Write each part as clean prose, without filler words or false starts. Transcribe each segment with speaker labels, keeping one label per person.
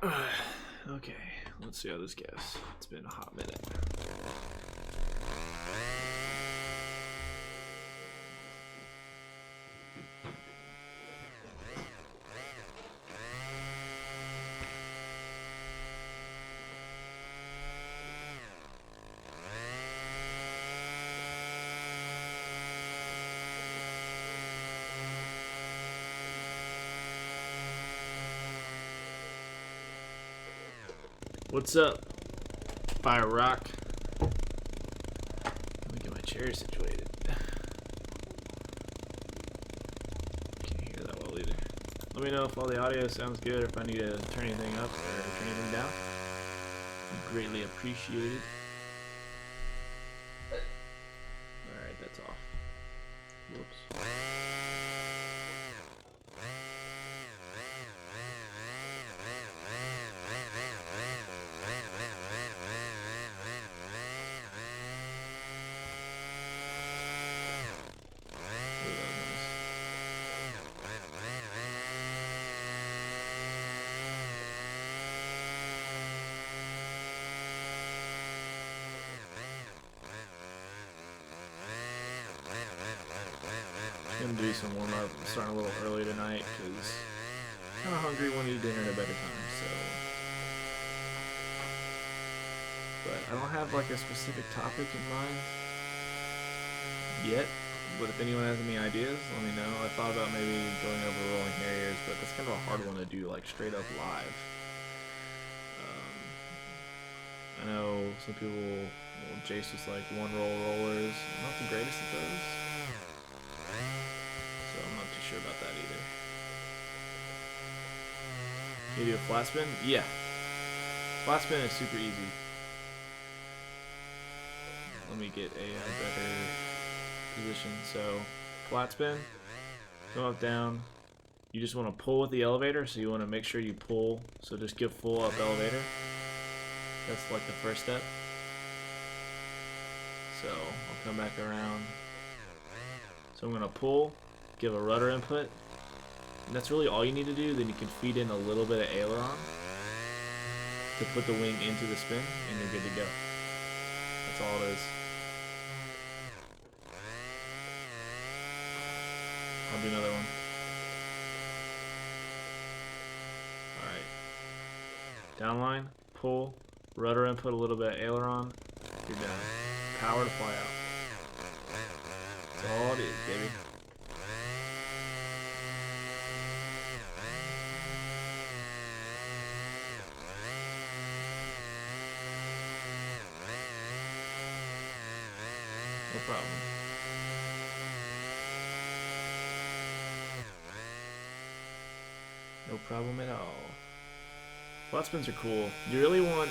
Speaker 1: Okay, let's see how this goes. It's been a hot minute. What's up, Fire Rock? Let me get my chair situated. Can't hear that well either. Let me know if all the audio sounds good or if I need to turn anything up or turn anything down. Greatly appreciated. Alright, that's off. Whoops. Gonna do some warm up. Starting a little early tonight because kind of hungry. Want to eat dinner at a better time. So, but I don't have like a specific topic in mind yet. But if anyone has any ideas, let me know. I thought about maybe going over Rolling Harriers, but that's kind of a hard one to do like straight up live. I know some people. Well, Jace was like one roll rollers. I'm not the greatest at those. So I'm not too sure about that either. Can you do a flat spin? Yeah. Flat spin is super easy. Let me get a better position. So, flat spin, go up, down. You just want to pull with the elevator, so you want to make sure you pull. So just give full up elevator. That's like the first step. So I'll come back around. So I'm going to pull, give a rudder input. And that's really all you need to do. Then you can feed in a little bit of aileron to put the wing into the spin, and you're good to go. That's all it is. I'll do another one. Alright. Downline, pull, rudder input, a little bit of aileron. You're done. Power to fly out. That's all it is, baby. No problem. No problem at all. Flat spins are cool. You really want,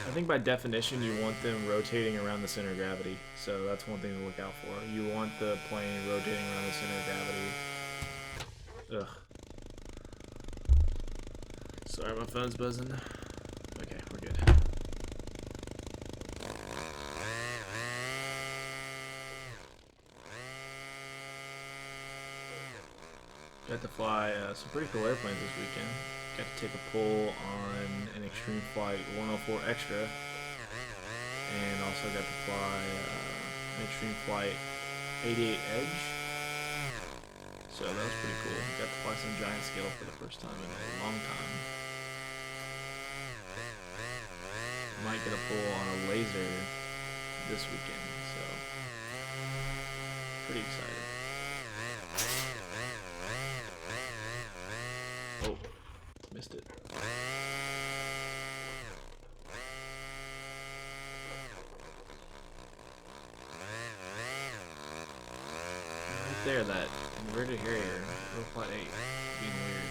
Speaker 1: I think by definition, you want them rotating around the center of gravity. So that's one thing to look out for. You want the plane rotating around the center of gravity. Ugh. Sorry, my phone's buzzing. Okay, we're good. Got to fly some pretty cool airplanes this weekend. Got to take a pull on an Extreme Flight 104 Extra, and also got to fly an Extreme Flight 88 Edge. So that was pretty cool. Got to fly some giant scale for the first time in a long time. Might get a pull on a laser this weekend, so pretty excited. Oh, missed it. Right there, that inverted Harrier, real flat 8, being weird.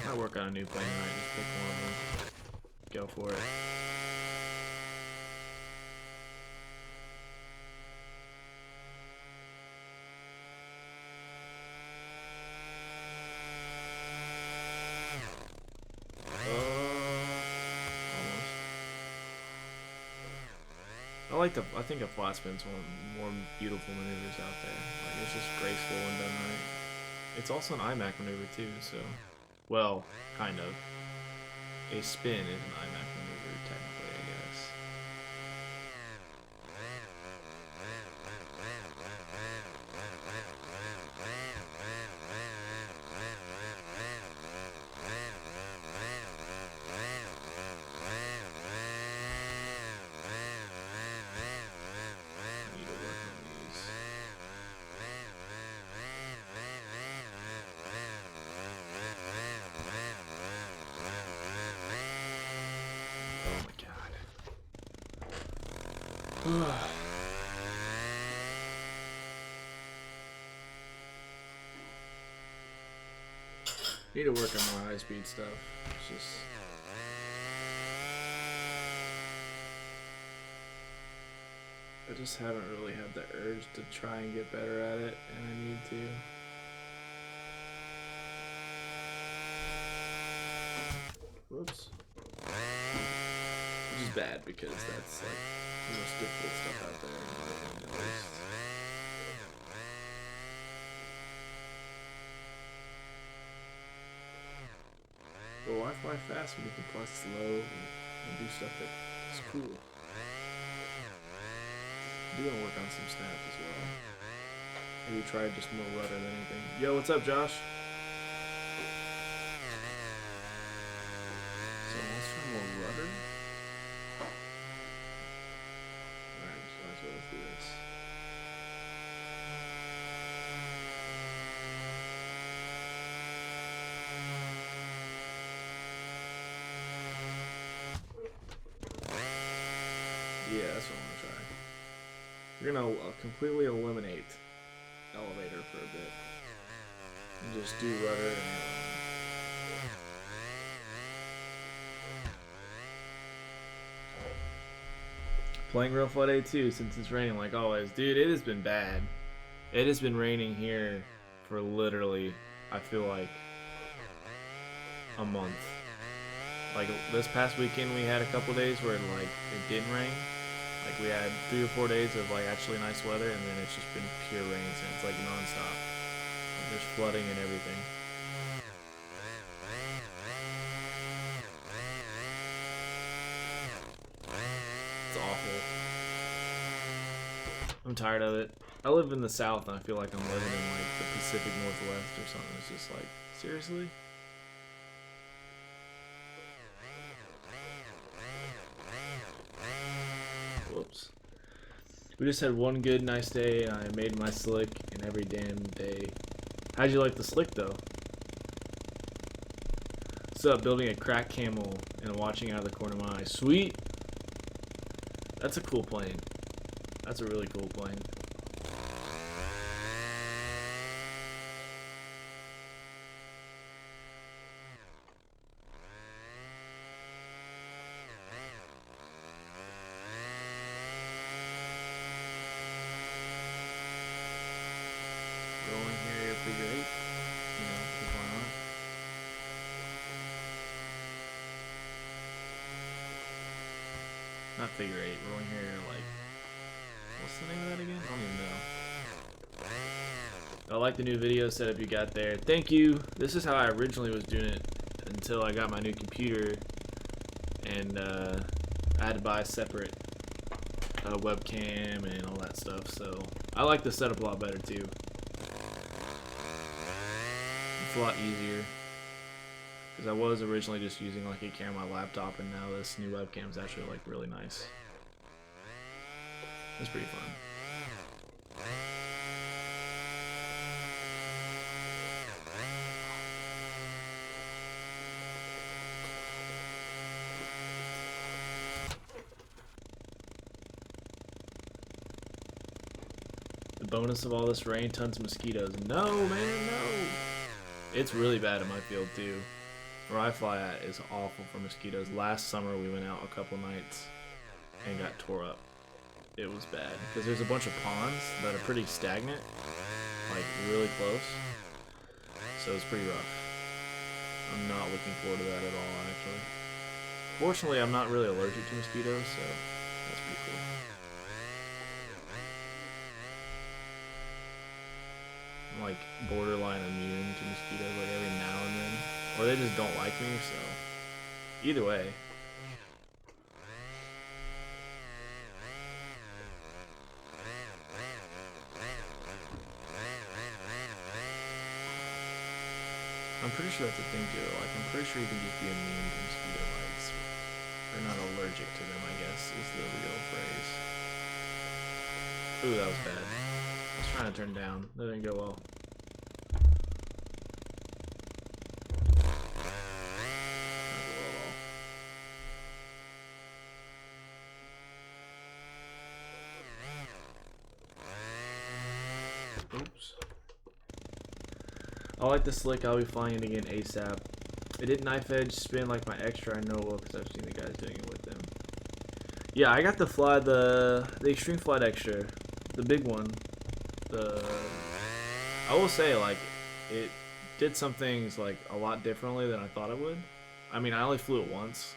Speaker 1: I work on a new plane tonight, just pick one of them. Go for it. I think a flat spin's one of the more beautiful maneuvers out there. Like it's just graceful and done right. It's also an IMAC maneuver too, so well, kind of. A spin is an IMAC maneuver technically, I guess. Need to work on more high-speed stuff. It's just I just haven't really had the urge to try and get better at it, and I need to. Whoops. Which is bad because that's like the most difficult stuff out there. But why fly fast when you can fly slow and do stuff that's cool? I do want to work on some snaps as well. Maybe try just more rudder than anything. Yo, what's up, Josh? So let's try more rudder. Alright, so let's do this. Yeah, that's what I'm gonna try. We're gonna completely eliminate elevator for a bit and just do rudder and playing Real Flood A2 since it's raining like always. Dude, it has been bad. It has been raining here for literally, I feel like, a month. Like this past weekend we had a couple days where like it didn't rain. Like we had 3 or 4 days of like actually nice weather, and then it's just been pure rain since, like nonstop. Like, there's flooding and everything. It's awful. I'm tired of it. I live in the South, and I feel like I'm living in like the Pacific Northwest or something. It's just like, seriously? Whoops. We just had one good, nice day. I made my slick, and every damn day. How'd you like the slick, though? What's up, building a crack camel and watching out of the corner of my eye? Sweet! That's a cool plane. That's a really cool plane. Rolling here, figure 8. You know, why not? Not figure 8. Rolling here, like, what's the name of that again? I don't even know. I like the new video setup you got there. Thank you. This is how I originally was doing it until I got my new computer, and I had to buy a separate webcam and all that stuff. So I like the setup a lot better too. It's a lot easier because I was originally just using like a camera on my laptop, and now this new webcam is actually like really nice. It's pretty fun. The bonus of all this rain, tons of mosquitoes. No, man, no. It's really bad in my field too. Where I fly at is awful for mosquitoes. Last summer we went out a couple nights and got tore up. It was bad because there's a bunch of ponds that are pretty stagnant, like really close. So it's pretty rough. I'm not looking forward to that at all, actually. Fortunately, I'm not really allergic to mosquitoes, so that's pretty cool. I'm like borderline immune to mosquitoes like every now and then, or they just don't like me. So either way. I'm pretty sure that's a thing too. Like, I'm pretty sure you can just be immune to mosquito bites. Or not allergic to them, I guess, is the real phrase. Ooh, that was bad. I was trying to turn down. That didn't go well. Not go well at all. Oops. I like the slick. I'll be flying it again ASAP. It didn't knife edge spin like my extra. I know well because I've seen the guys doing it with them. Yeah, I got to fly the Extreme Flight Extra, the big one. I will say, like, it did some things like a lot differently than I thought it would. I mean, I only flew it once,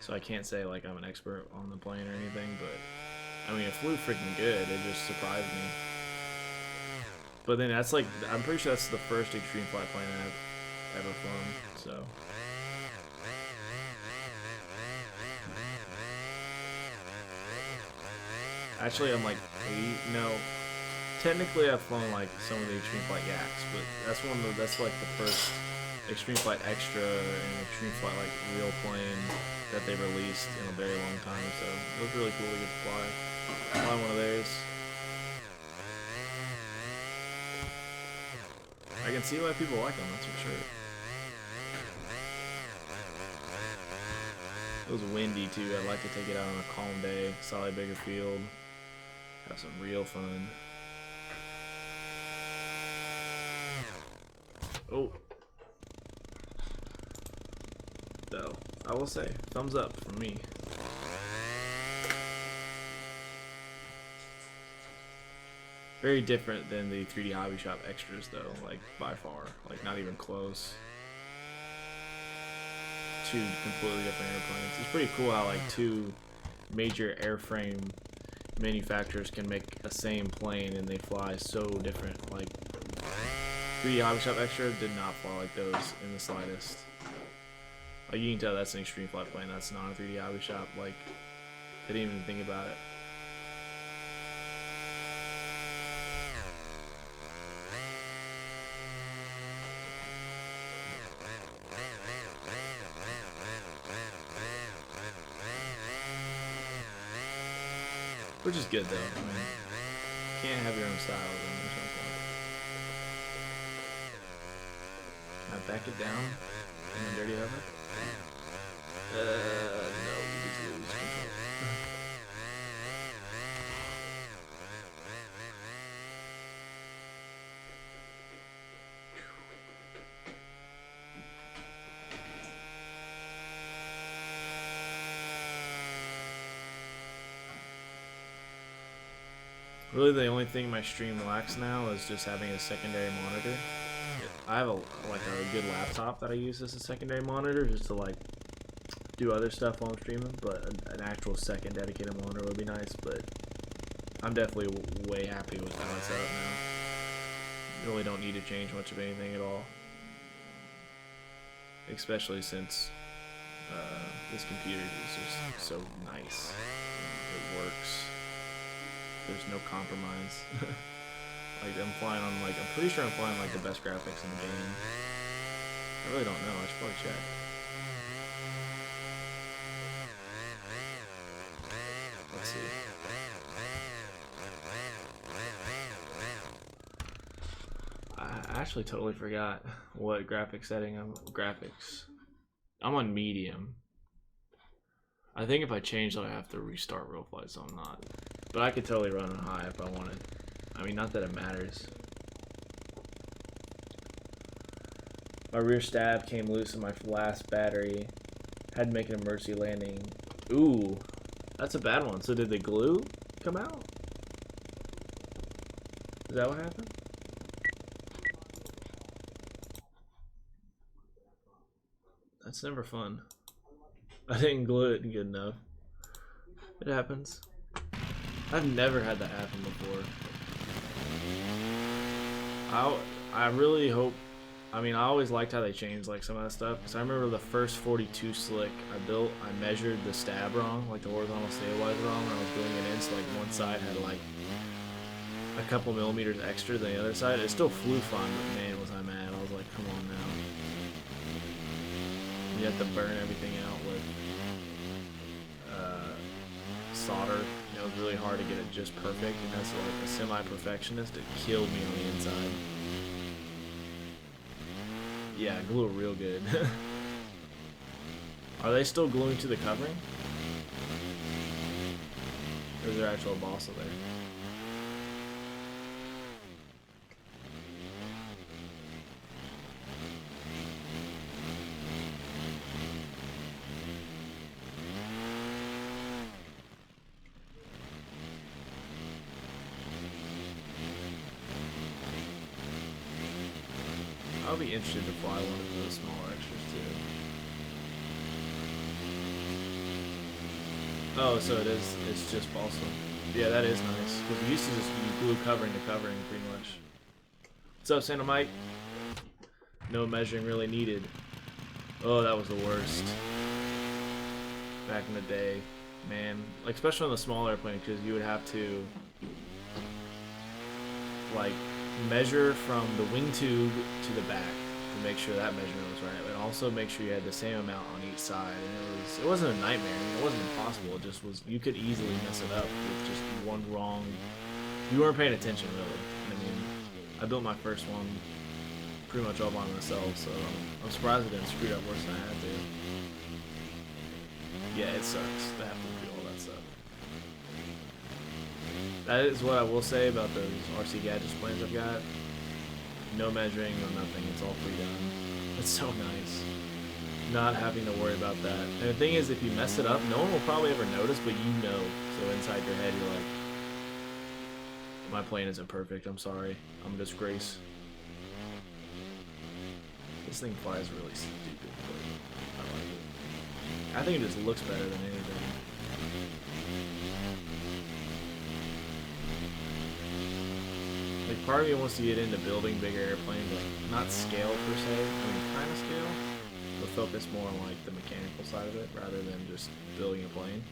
Speaker 1: so I can't say like I'm an expert on the plane or anything. But I mean, it flew freaking good. It just surprised me. But then that's like, I'm pretty sure that's the first Extreme Flight plane I've ever flown, so. Actually, I'm like 8, no. Technically, I've flown like some of the Extreme Flight Yaks, but that's like the first Extreme Flight Extra and Extreme Flight like real plane that they released in a very long time, so it was really cool to get to fly one of theirs. I can see why people like them, that's for sure. It was windy too. I'd like to take it out on a calm day, solid bigger field, have some real fun. Oh. Though, I will say, thumbs up from me. Very different than the 3D Hobby Shop extras though, like by far, like not even close. Two completely different airplanes. It's pretty cool how like two major airframe manufacturers can make a same plane and they fly so different. Like 3D Hobby Shop Extra did not fly like those in the slightest. Like you can tell that's an Extreme Flight plane. That's not a 3D Hobby Shop. Like they didn't even think about it. Which is good though. I mean, can't have your own style. Can I back it down in the dirty oven? No, you just lose control. Really, the only thing my stream lacks now is just having a secondary monitor. I have a good laptop that I use as a secondary monitor just to like do other stuff while I'm streaming, but an actual second dedicated monitor would be nice. But I'm definitely way happy with how it's set up now. Really don't need to change much of anything at all, especially since this computer is just so nice. It works. There's no compromise. Like I'm pretty sure I'm flying like the best graphics in the game. I really don't know. I should probably check. Let's see. I actually totally forgot what graphic setting I'm on medium. I think if I change that I have to restart real flight, so I'm not. But I could totally run on high if I wanted. I mean, not that it matters. My rear stab came loose in my last battery. Had to make an emergency landing. Ooh, that's a bad one. So did the glue come out? Is that what happened? That's never fun. I didn't glue it good enough. It happens. I've never had that happen before. I really hope. I mean, I always liked how they changed like some of that stuff because I remember the first 42 slick I built. I measured the stab wrong, like the horizontal stabilizer wrong when I was doing it in. So like one side had like a couple millimeters extra than the other side. It still flew fine, but man, was I mad. I was like, come on now. You have to burn everything out with solder. It was really hard to get it just perfect, and as like a semi-perfectionist, it killed me on the inside. Yeah, glue it real good. Are they still gluing to the covering? Or is there actual balsa there? I'll be interested to fly one of those smaller extras too. Oh, so it is. It's just balsa. Yeah, that is nice. Because we used to just glue covering to covering pretty much. What's up, Santa Mike? No measuring really needed. Oh, that was the worst. Back in the day, man. Like especially on the small airplane, because you would have to like measure from the wing tube to the back to make sure that measurement was right, and also make sure you had the same amount on each side. And it wasn't a nightmare. I mean, it wasn't impossible. It just was. You could easily mess it up with just one wrong. You weren't paying attention really. I mean, I built my first one pretty much all by myself, so I'm surprised I didn't screw it up worse than I had to. Yeah, it sucks to have to do all that stuff. That is what I will say about those RC Gadgets planes I've got. No measuring, no nothing. It's all pre-done. It's so nice. Not having to worry about that. And the thing is, if you mess it up, no one will probably ever notice, but you know. So inside your head, you're like, my plane isn't perfect. I'm sorry. I'm a disgrace. This thing flies really stupid, but I like it. I think it just looks better than anything. Like, part of me wants to get into building bigger airplanes, like, not scale per se, I mean, kind of scale, but focus more on, like, the mechanical side of it, rather than just building a plane.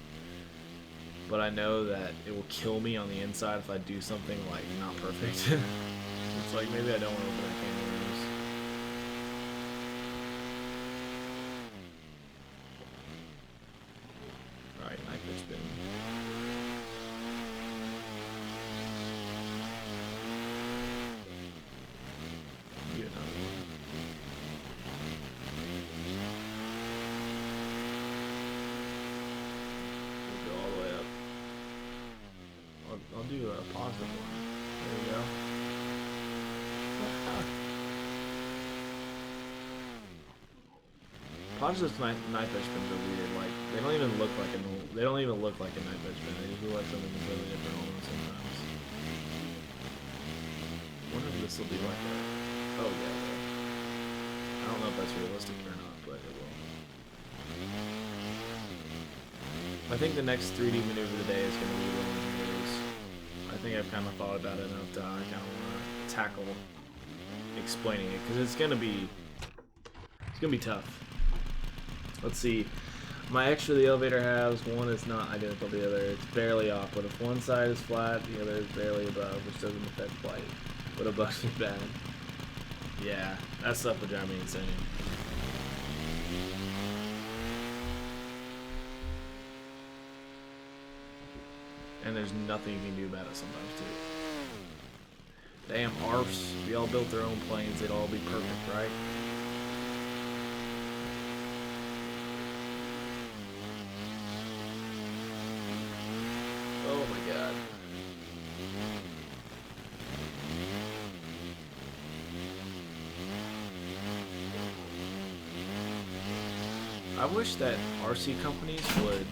Speaker 1: But I know that it will kill me on the inside if I do something, like, not perfect. So it's like, maybe I don't want to open that can of worms. Alright, knife pitch spin. I'll do a positive one. There we go. Positive knife edge spins are weird. Like they don't even look like a knife edge spin. They just look like something completely different almost sometimes. I wonder if this will be like that. Oh yeah. I don't know if that's realistic or not, but it will. I think the next 3D maneuver of the day is going to be rolling mirrors. I think I've kind of thought about it enough to I kind of want to tackle explaining it because it's gonna be tough. Let's see. My extra the elevator has one is not identical to the other. It's barely off, but if one side is flat, the other is barely above, which doesn't affect flight. But above is bad. Yeah, that stuff would drive me insane. And there's nothing you can do about it sometimes too. Damn ARFs, we all built their own planes, they'd all be perfect, right? Oh my god. I wish that RC companies would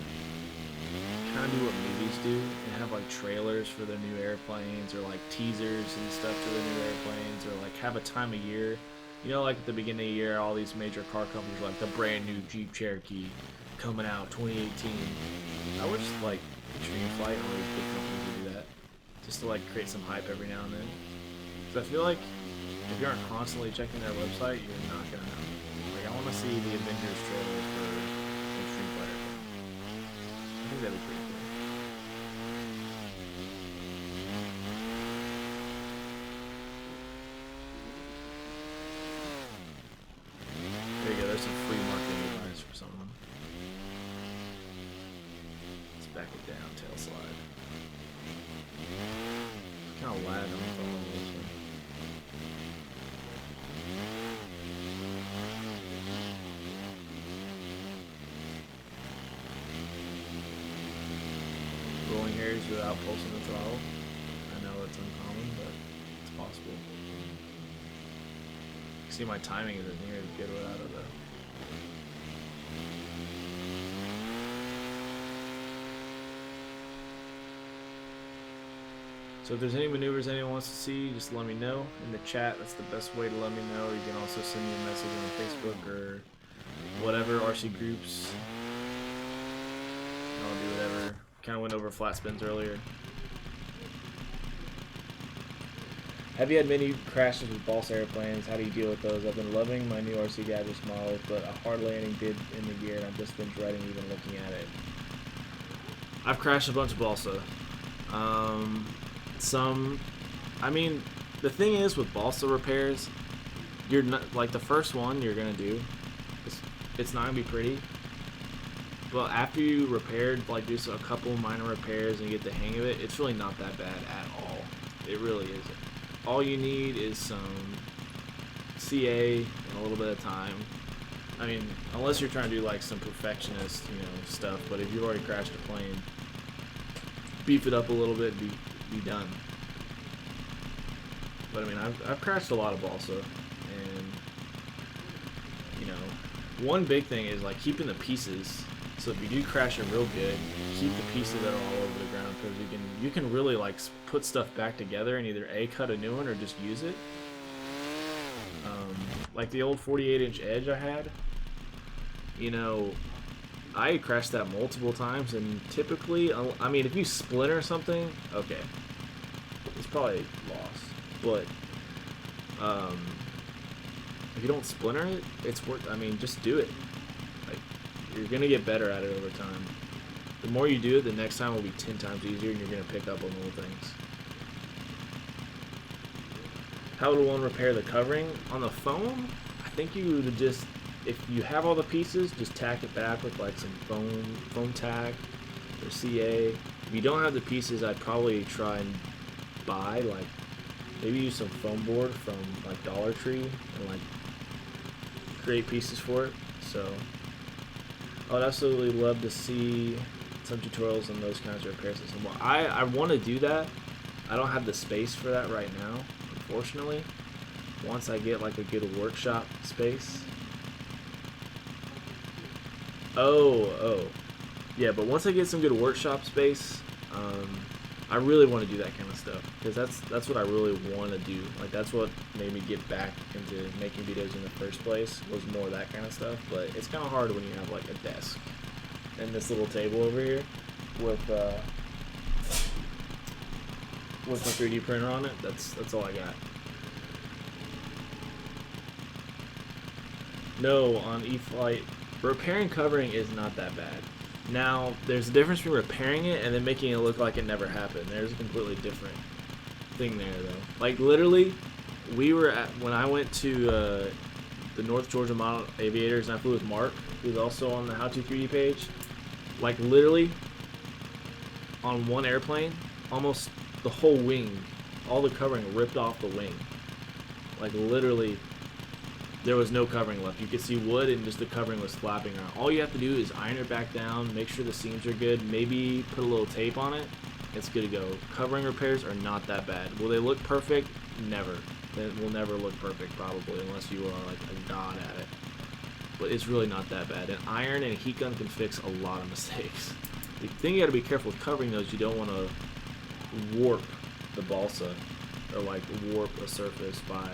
Speaker 1: kind of do what movies do and have like trailers for their new airplanes or like teasers and stuff for their new airplanes or like have a time of year. You know, like at the beginning of the year, all these major car companies are like the brand new Jeep Cherokee coming out 2018. I wish like Extreme Flight and all these big companies would do that just to like create some hype every now and then. But I feel like if you aren't constantly checking their website, you're not gonna know. Like, I want to see the Avengers trailer for Extreme Fighter. I think that'd be pretty cool. There you go. There's some free marketing advice for someone. Let's back it down. Tail slide. Kind of lag on the phone a little bit. Rolling hairs without pulsing the throttle. I know it's uncommon, but it's possible. See, my timing isn't near as good without it though. So if there's any maneuvers anyone wants to see, just let me know in the chat. That's the best way to let me know. You can also send me a message on Facebook or whatever, RC groups. I'll do whatever. Kind of went over flat spins earlier. Have you had many crashes with Balsa airplanes? How do you deal with those? I've been loving my new RC Gadgets model, but a hard landing did in the gear, and I've just been dreading even looking at it. I've crashed a bunch of Balsa. I mean, the thing is with Balsa repairs, you're not, like the first one you're gonna do, it's not gonna be pretty. But after you repaired, like do a couple minor repairs and get the hang of it, it's really not that bad at all. It really isn't. All you need is some CA and a little bit of time. I mean, unless you're trying to do like some perfectionist, stuff. But if you've already crashed a plane, beef it up a little bit, be done. But I mean, I've crashed a lot of Balsa, and one big thing is like keeping the pieces. So if you do crash it real good, keep the pieces that are all over the ground, because you can really like put stuff back together and either cut a new one or just use it. Like the old 48-inch Edge I had, I crashed that multiple times, and typically, I mean, if you splinter something, okay, it's probably lost. But if you don't splinter it, it's worth. I mean, just do it. Like, you're gonna get better at it over time. The more you do it, the next time will be 10 times easier, and you're gonna pick up on little things. How would one repair the covering on the phone? I think you would just, if you have all the pieces, just tack it back with like some foam tack or CA. If you don't have the pieces, I'd probably try and buy, like, maybe use some foam board from like Dollar Tree and like create pieces for it. So I would absolutely love to see some tutorials on those kinds of repair systems. Well, I want to do that. I don't have the space for that right now, unfortunately. Once I get like a good workshop space. Oh, yeah. But once I get some good workshop space, I really want to do that kind of stuff, because that's what I really want to do. Like, that's what made me get back into making videos in the first place, was more of that kind of stuff. But it's kind of hard when you have like a desk and this little table over here with my 3D printer on it. That's all I got. No, on E-flite, repairing covering is not that bad. Now, there's a difference between repairing it and then making it look like it never happened. There's a completely different thing there, though. Like, literally, when I went to the North Georgia Model Aviators, and I flew with Mark, who's also on the How To 3D page, like, literally, on one airplane, almost the whole wing, all the covering ripped off the wing. Like, literally, there was no covering left. You could see wood and just the covering was flapping around. All you have to do is iron it back down, make sure the seams are good, maybe put a little tape on it. It's good to go. Covering repairs are not that bad. Will they look perfect? Never. They will never look perfect, probably, unless you are like a god at it. But it's really not that bad. An iron and a heat gun can fix a lot of mistakes. The thing you got to be careful with covering those, you don't want to warp the balsa or like warp a surface by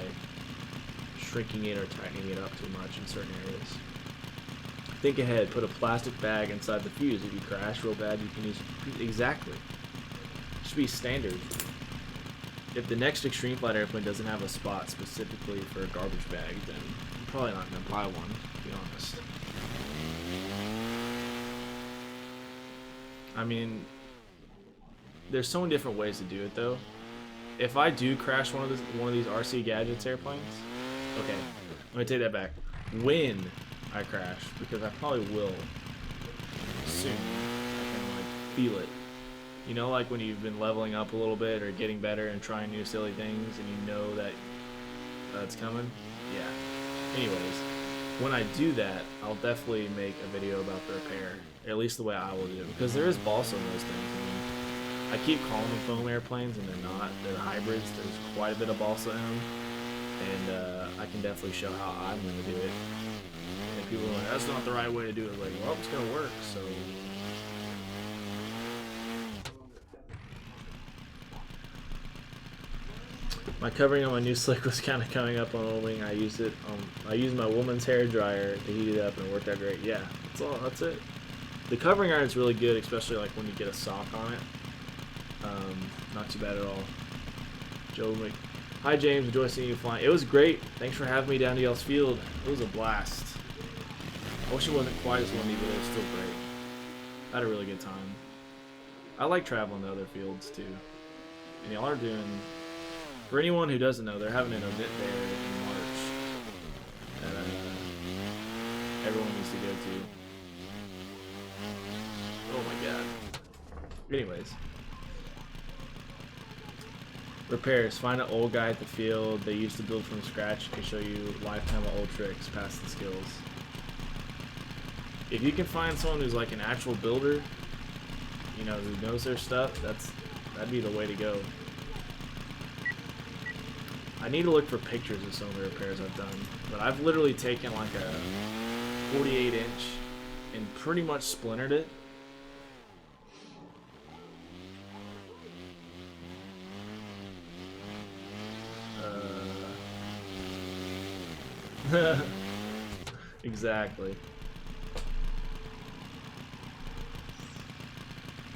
Speaker 1: shrinking it or tightening it up too much in certain areas. Think ahead. Put a plastic bag inside the fuse. If you crash real bad, you can use exactly. It should be standard. if the next Extreme Flight airplane doesn't have a spot specifically for a garbage bag, then I'm probably not going to buy one, to be honest. I mean, there's so many different ways to do it, though. If I do crash one of these RC Gadgets airplanes, okay, let me take that back. When I crash, because I probably will soon. I can like feel it. You know, like when you've been leveling up a little bit or getting better and trying new silly things, and you know that it's coming. Yeah. Anyways, when I do that, I'll definitely make a video about the repair, or at least the way I will do it, because there is balsa in those things. I mean, I keep calling them foam airplanes, and they're not. They're hybrids. There's quite a bit of balsa in them, and I can definitely show how I'm going to do it. And people are like, that's not the right way to do it. Like, well, it's going to work, so... My covering on my new slick was kind of coming up on old wing. I used it. I used my woman's hair dryer to heat it up, and it worked out great. Yeah, that's all. That's it. The covering iron is really good, especially like when you get a sock on it. Not too bad at all. Joe, hi James, enjoy seeing you flying. It was great. Thanks for having me down to Yells Field. It was a blast. I wish it wasn't quite as windy, but it was still great. I had a really good time. I like traveling to other fields too. And y'all are doing. For anyone who doesn't know, they're having an event there in March that everyone needs to go to. Oh my god. Anyways. Repairs. Find an old guy at the field. They used to build from scratch. Can show you lifetime of old tricks past the skills. If you can find someone who's like an actual builder, you know, who knows their stuff, that'd be the way to go. I need to look for pictures of some of the repairs I've done, but I've literally taken like a 48 inch and pretty much splintered it. Exactly.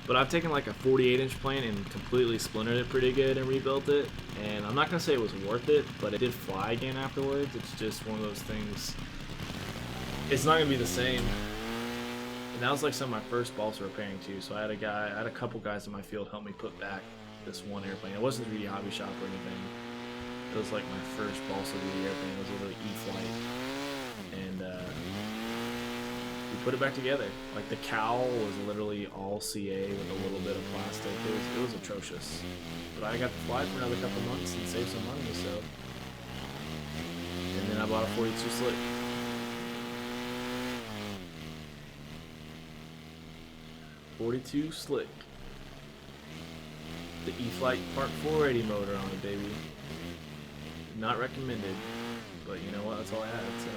Speaker 1: But I've taken like a 48 inch plane and completely splintered it pretty good and rebuilt it. And I'm not going to say it was worth it, but it did fly again afterwards. It's just one of those things. It's not going to be the same. And that was like some of my first balsa repairing too. So I had a couple guys in my field help me put back this one airplane. It wasn't 3D Hobby Shop or anything. It was like my first balsa 3D airplane. It was a little E-Flight. And we put it back together. Like the cowl was literally all CA with a little bit of plastic. It was atrocious. But I got to fly for another couple months and save some money, so. And then I bought a 42 slick. .42 slick. The E-Flight Part 480 motor on it, baby. Not recommended, but you know what? That's all I had. So.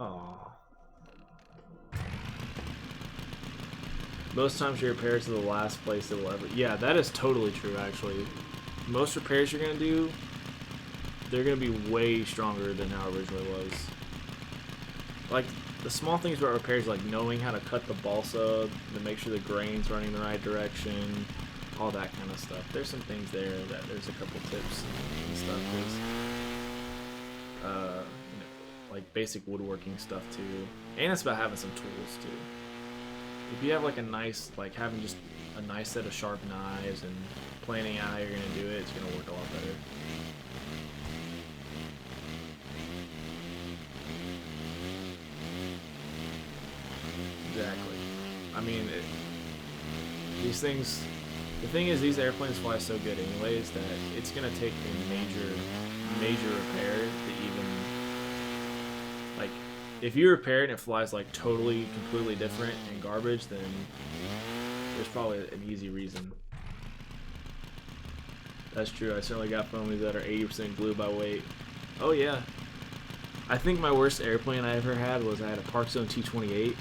Speaker 1: Aww. Most times your repairs are the last place it will ever. Yeah, that is totally true. Actually, most repairs you're gonna do, they're gonna be way stronger than how it originally was. Like the small things about repairs, like knowing how to cut the balsa to make sure the grain's running the right direction, all that kind of stuff. There's some things there that there's a couple tips and stuff. There's, like basic woodworking stuff too, and it's about having some tools too. If you have like a nice, like having just a nice set of sharp knives and planning out how you're gonna do it, it's gonna work a lot better. Exactly. I mean, these things. The thing is, these airplanes fly so good anyways that it's gonna take a major repair to even, like, if you repair it and it flies like totally, completely different and garbage, then there's probably an easy reason. That's true. I certainly got foamies that are 80% glue by weight. Oh yeah. I think my worst airplane I ever had was I had a Park Zone T-28.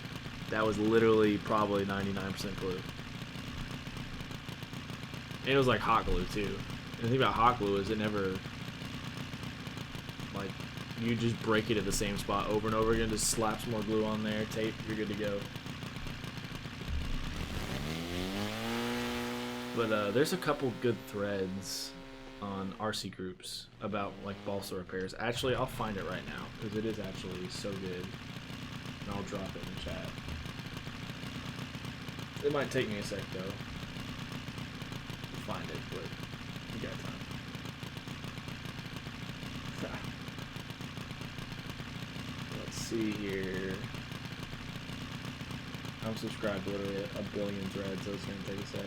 Speaker 1: That was literally probably 99% glue. And it was like hot glue too. And the thing about hot glue is it never, like, you just break it at the same spot over and over again, just slap some more glue on there, tape, you're good to go. But there's a couple good threads on RC groups about like balsa repairs. Actually, I'll find it right now because it is actually so good, and I'll drop it in the chat. It might take me a sec though to find it, but we got time. Let's see here. I'm subscribed to literally a billion threads, so it's gonna take a sec.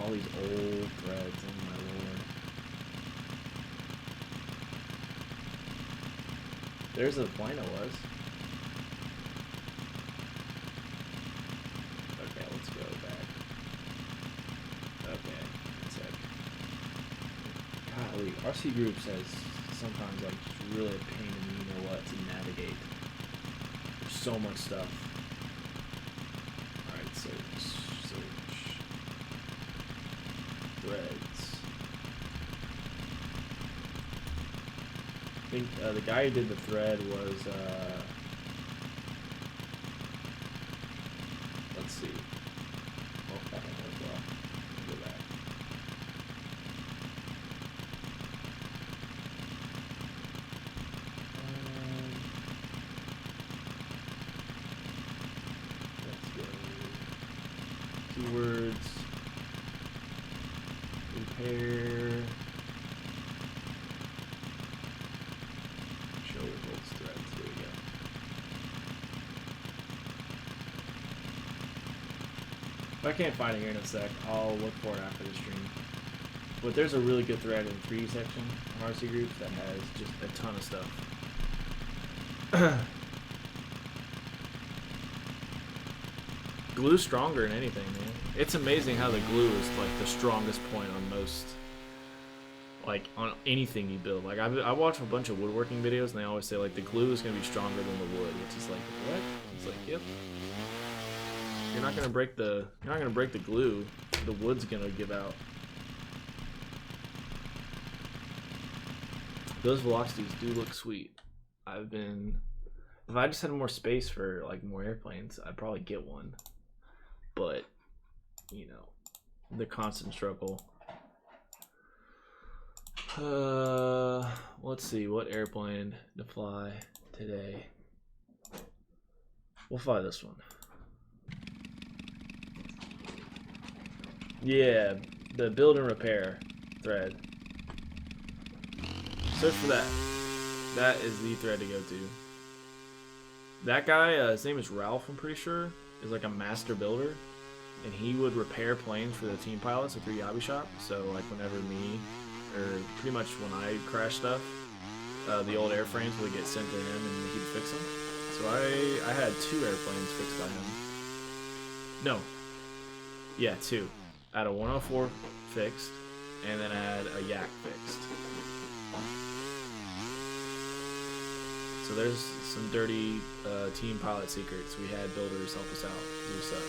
Speaker 1: All these old threads, oh my lord. There's the point I was. Okay, let's go back. Okay, one sec. Golly, RC groups has sometimes like just really a pain in the you know what to navigate. There's so much stuff. Alright, search. Threads. I think the guy who did the thread was let's see. Oh, that didn't work well. Go back. Let's go. Keywords. Repair. Show results threads. Here we go. If I can't find it here in a sec, I'll look for it after the stream. But there's a really good thread in the 3D section on RC groups that has just a ton of stuff. Glue's stronger than anything, man. It's amazing how the glue is like the strongest point on most, like on anything you build. Like I watch a bunch of woodworking videos and they always say like the glue is gonna be stronger than the wood, which is like what? It's like yep. You're not gonna break the glue. The wood's gonna give out. Those velocities do look sweet. If I just had more space for like more airplanes, I'd probably get one. But, you know, the constant struggle. Let's see, what airplane to fly today? We'll fly this one. Yeah, the build and repair thread. Search for that. That is the thread to go to. That guy, his name is Ralph, I'm pretty sure, is like a master builder, and he would repair planes for the team pilots at 3D Hobby Shop. So like whenever me, or pretty much when I crash stuff, the old airframes would get sent to him and he'd fix them. So I had 2 airplanes fixed by him. No. Yeah, 2. I had a 104 fixed, and then I had a Yak fixed. So there's some dirty team pilot secrets. We had builders help us out. Do stuff.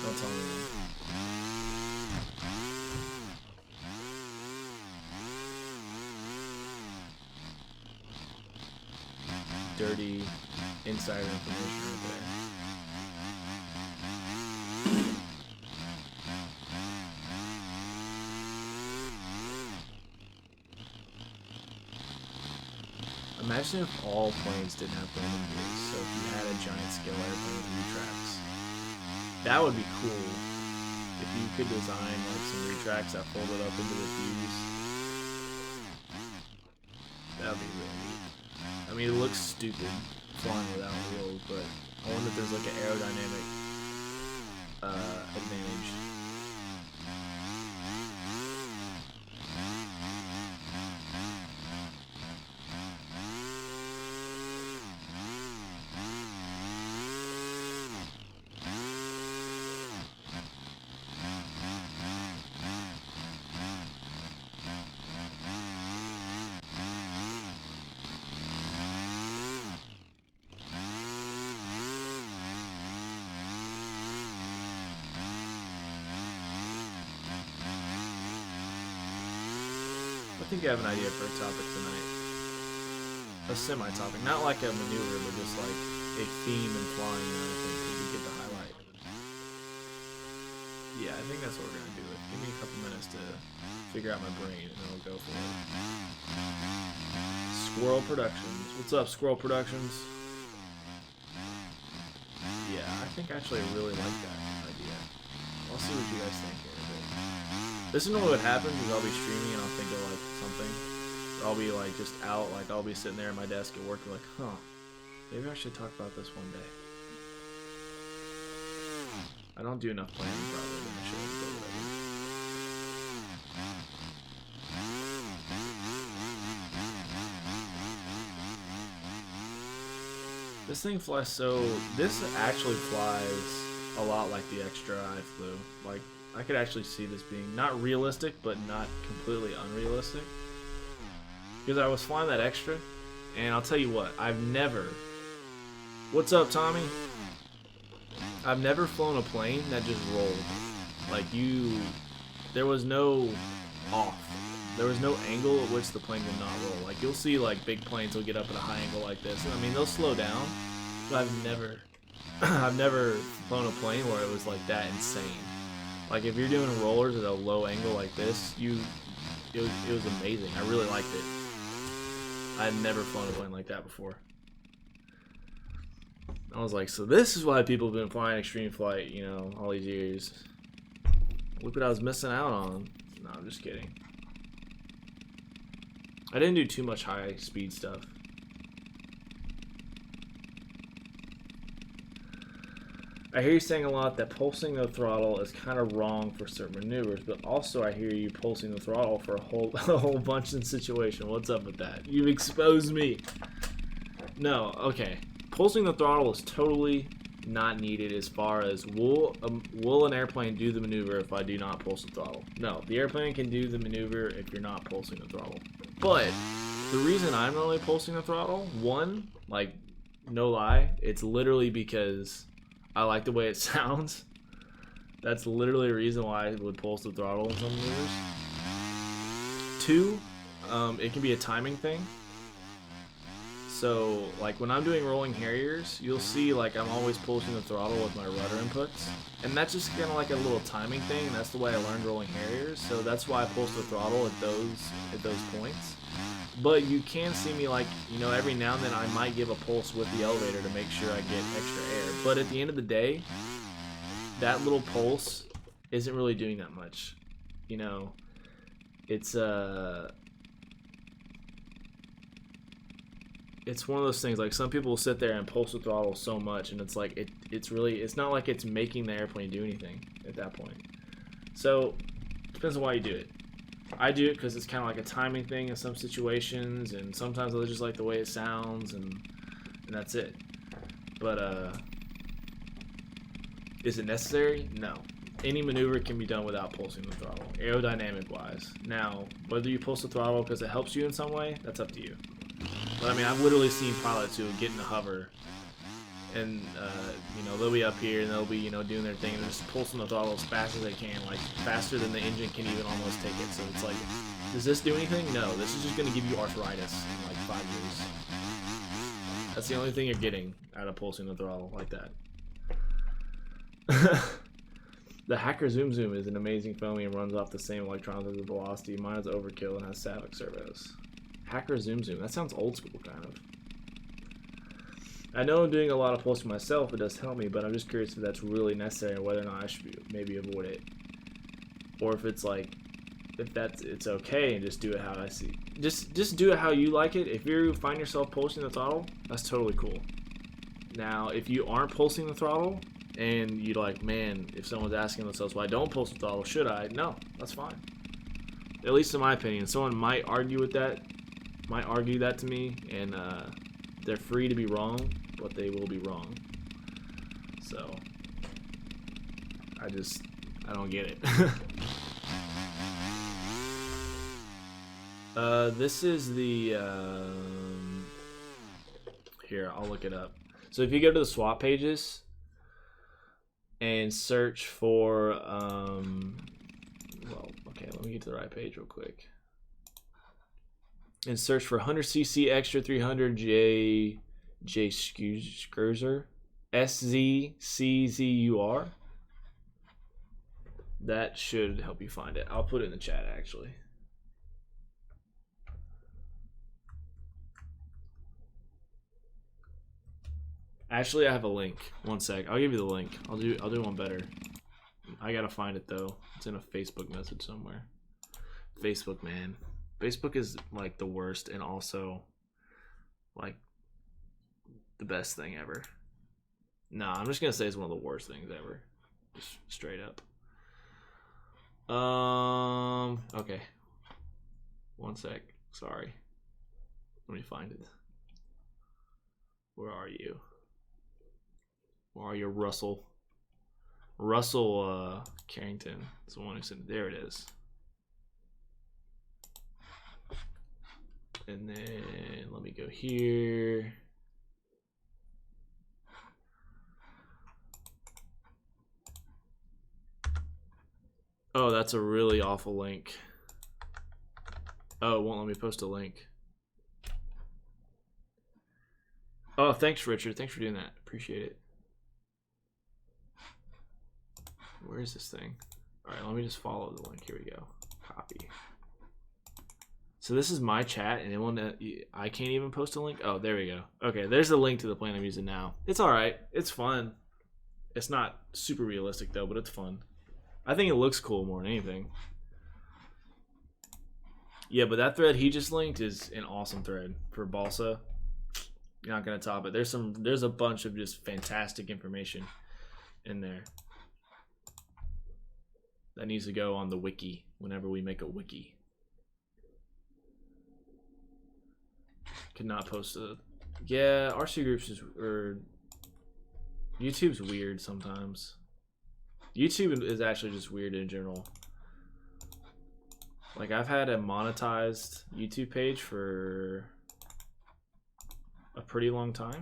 Speaker 1: Don't tell anyone. Dirty insider information right there. Imagine if all planes didn't have landing gears, so if you had a giant scale airplane with retracts. That would be cool. If you could design like some retracts that folded up into the fuse. That would be really neat. I mean, it looks stupid flying without wheels, but I wonder if there's like an aerodynamic advantage. think I have an idea for a topic tonight. A semi-topic, not like a maneuver, but just like a theme in flying that I think would be good to highlight. Yeah, I think that's what we're gonna do. Give me a couple minutes to figure out my brain, and then we'll go for it. Squirrel Productions. What's up, Squirrel Productions? Yeah, I think actually I really like that idea. I'll see what you guys think here. But this is normally what happens is I'll be streaming and I'll think of like something. I'll be like just out, like I'll be sitting there at my desk at work and like, huh, maybe I should talk about this one day. I don't do enough planning probably when I should go whatever. This thing flies this actually flies a lot like the extra I flew. Like, I could actually see this being not realistic, but not completely unrealistic. Because I was flying that extra, and I'll tell you what, what's up, Tommy? I've never flown a plane that just rolled. Like, there was no off. There was no angle at which the plane would not roll. Like, you'll see, like, big planes will get up at a high angle like this. I mean, they'll slow down, but I've never flown a plane where it was, like, that insane. Like, if you're doing rollers at a low angle like this, it was amazing. I really liked it. I'd never flown a plane like that before. I was like, so this is why people have been flying extreme flight, you know, all these years. Look what I was missing out on. No, I'm just kidding. I didn't do too much high speed stuff. I hear you saying a lot that pulsing the throttle is kind of wrong for certain maneuvers, but also I hear you pulsing the throttle for a whole bunch in situation. What's up with that? You've exposed me. No, okay. Pulsing the throttle is totally not needed as far as will an airplane do the maneuver if I do not pulse the throttle? No, the airplane can do the maneuver if you're not pulsing the throttle. But the reason I'm only pulsing the throttle, one, like, no lie, it's literally because I like the way it sounds. That's literally the reason why I would pulse the throttle in some maneuvers. Two, it can be a timing thing. So, like, when I'm doing rolling Harriers, you'll see, like, I'm always pulsing the throttle with my rudder inputs. And that's just kind of like a little timing thing, and that's the way I learned rolling Harriers. So that's why I pulse the throttle at those points. But you can see me, like, you know, every now and then I might give a pulse with the elevator to make sure I get extra air. But at the end of the day, that little pulse isn't really doing that much. You know, it's one of those things, like, some people will sit there and pulse the throttle so much, and it's like it's not like it's making the airplane do anything at that point. So it depends on why you do it. I do it because it's kind of like a timing thing in some situations, and sometimes I just like the way it sounds, and that's it. But is it necessary? No. Any maneuver can be done without pulsing the throttle, aerodynamic wise. Now, whether you pulse the throttle because it helps you in some way, that's up to you. But I mean, I've literally seen pilots who get in a hover, and you know, they'll be up here and they'll be, you know, doing their thing and just pulsing the throttle as fast as they can, like faster than the engine can even almost take it. So it's like, does this do anything? No, this is just going to give you arthritis in like 5 years. That's the only thing you're getting out of pulsing the throttle like that. The Hacker Zoom Zoom is an amazing foamy and runs off the same electrons as the Velocity. Mine is overkill and has Savic servos. Hacker Zoom Zoom. That sounds old school, kind of. I know I'm doing a lot of pulsing myself. It does help me, but I'm just curious if that's really necessary and whether or not I should maybe avoid it, or if it's like, it's okay and just do it how I see. Just do it how you like it. If you find yourself pulsing the throttle, that's totally cool. Now, if you aren't pulsing the throttle and you're like, man, if someone's asking themselves, why don't pulse the throttle? Should I? No, that's fine. At least in my opinion. Someone might argue that to me, and they're free to be wrong, but they will be wrong. So I don't get it. This is the here, I'll look it up. So if you go to the swap pages and search for well, okay, let me get to the right page real quick. and search for 100cc extra 300 J Scurzur, SZCZUR. That should help you find it. I'll put it in the chat actually. Actually, I have a link. One sec. I'll give you the link. I'll do one better. I gotta find it though. It's in a Facebook message somewhere. Facebook, man. Facebook is like the worst and also like the best thing ever. Nah, I'm just gonna say it's one of the worst things ever. Just straight up. Okay. One sec. Sorry. Let me find it. Where are you? Where are you, Russell? Russell Carrington is the one who said, there it is. And then let me go here. Oh, that's a really awful link. Oh, it won't let me post a link. Oh, thanks, Richard. Thanks for doing that. Appreciate it. Where is this thing? All right, let me just follow the link. Here we go. Copy. So this is my chat, and it won't, I can't even post a link. Oh, there we go. Okay, there's the link to the plan I'm using now. It's all right. It's fun. It's not super realistic though, but it's fun. I think it looks cool more than anything. Yeah, but that thread he just linked is an awesome thread for Balsa. You're not gonna top it. There's a bunch of just fantastic information in there that needs to go on the wiki whenever we make a wiki. Could not post a. Yeah, RC groups or YouTube's weird sometimes. YouTube is actually just weird in general. Like, I've had a monetized YouTube page for a pretty long time.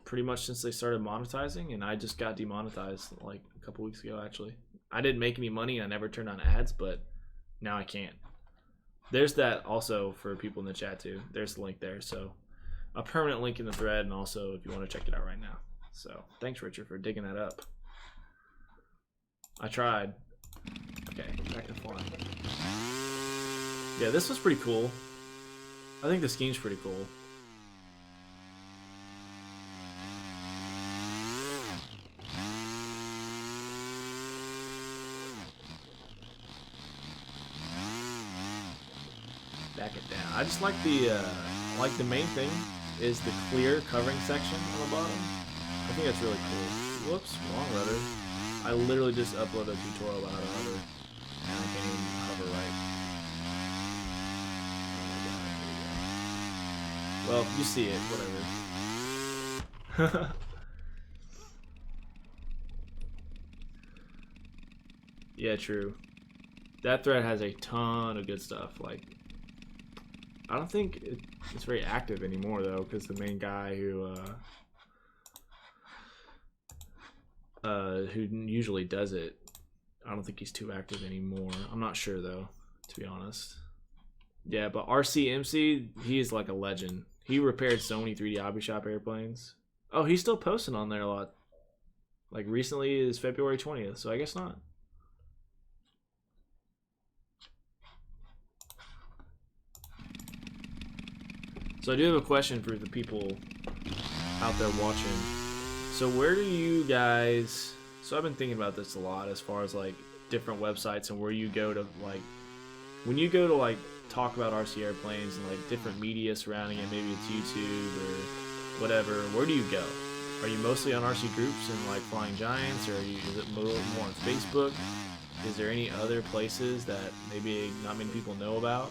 Speaker 1: Pretty much since they started monetizing, and I just got demonetized like a couple weeks ago, actually. I didn't make any money, I never turned on ads, but now I can't. There's that also for people in the chat too. There's the link there, so a permanent link in the thread, and also if you want to check it out right now. So thanks, Richard, for digging that up. I tried. Okay, back to flying. Yeah, this was pretty cool. I think the scheme's pretty cool. Back it down. I just like the main thing is the clear covering section on the bottom. I think that's really cool. Whoops, wrong rudder. I literally just uploaded a tutorial about how to hover, and I can't even hover right. Oh my god, here we go. Well, you see it, whatever. Yeah, true. That thread has a ton of good stuff. Like, I don't think it's very active anymore though, because the main guy who usually does it, I don't think he's too active anymore. I'm not sure though, to be honest. Yeah, but RCMC, he is like a legend. He repaired so many 3D Hobby Shop airplanes. Oh, he's still posting on there a lot. Like recently is February 20th, so I guess not. So I do have a question for the people out there watching. So where do you guys, so I've been thinking about this a lot as far as like different websites and where you go to, like when you go to like talk about RC airplanes and like different media surrounding it, maybe it's YouTube or whatever, where do you go? Are you mostly on RC groups and like Flying Giants, or is it more on Facebook? Is there any other places that maybe not many people know about?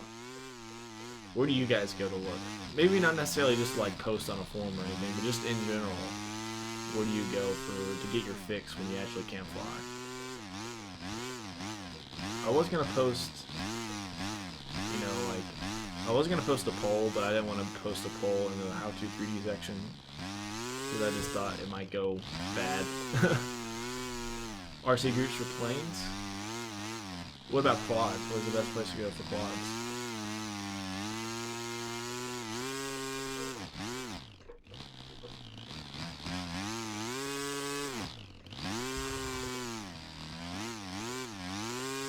Speaker 1: Where do you guys go to look? Maybe not necessarily just like post on a forum or anything, but just in general, where do you go to get your fix when you actually can't fly? I was gonna post, you know, like I was gonna post a poll, but I didn't want to post a poll in the how to 3D section because I just thought it might go bad. RC groups for planes. What about quads? Where's the best place to go for quads?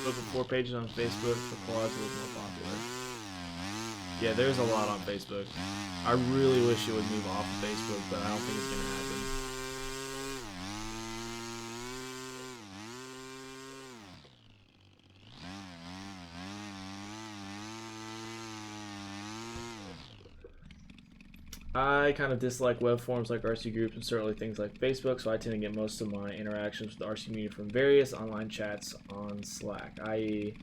Speaker 1: Facebook with 4 pages on Facebook. The quads was more popular. Yeah, there's a lot on Facebook. I really wish it would move off of Facebook, but I don't think it's gonna happen. I kind of dislike web forums like RC groups and certainly things like Facebook, so I tend to get most of my interactions with the RC community from various online chats on Slack, i.e.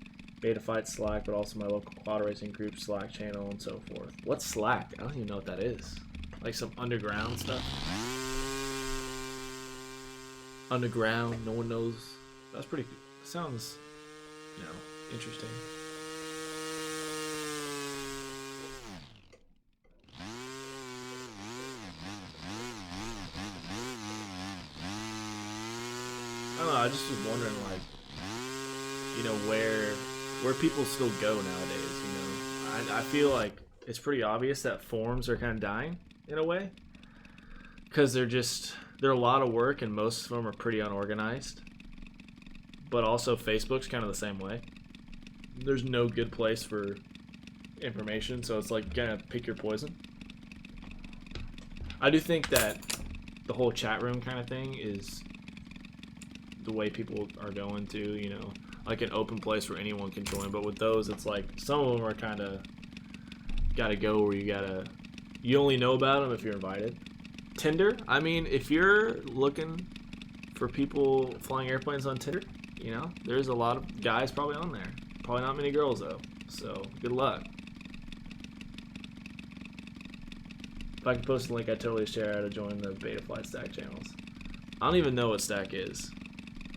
Speaker 1: Betafight Slack, but also my local quad racing group Slack channel and so forth. What's Slack? I don't even know what that is. Like some underground stuff? Underground, no one knows. That's pretty good. Sounds, interesting. I don't know, I just was wondering, like, where people still go nowadays, I feel like it's pretty obvious that forums are kind of dying, in a way. Because they're a lot of work, and most of them are pretty unorganized. But also, Facebook's kind of the same way. There's no good place for information, so it's like, gotta pick your poison. I do think that the whole chat room kind of thing is the way people are going to, like an open place where anyone can join. But with those, it's like some of them are kind of gotta go where you only know about them if you're invited. Tinder, I mean, if you're looking for people flying airplanes on Tinder, there's a lot of guys probably on there. Probably not many girls though, so good luck. If I could post a link, I'd totally share how to join the Betaflight Stack channels. I don't even know what Stack is.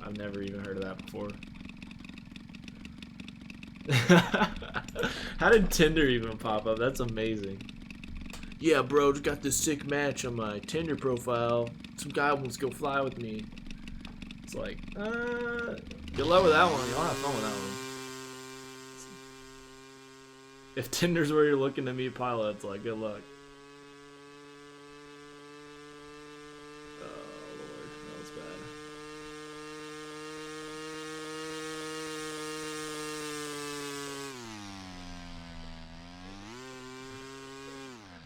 Speaker 1: I've never even heard of that before. How did Tinder even pop up? That's amazing. Yeah, bro, just got this sick match on my Tinder profile. Some guy wants to go fly with me. It's like, good luck with that one. Y'all have fun with that one. If Tinder's where you're looking to meet pilots, like, good luck.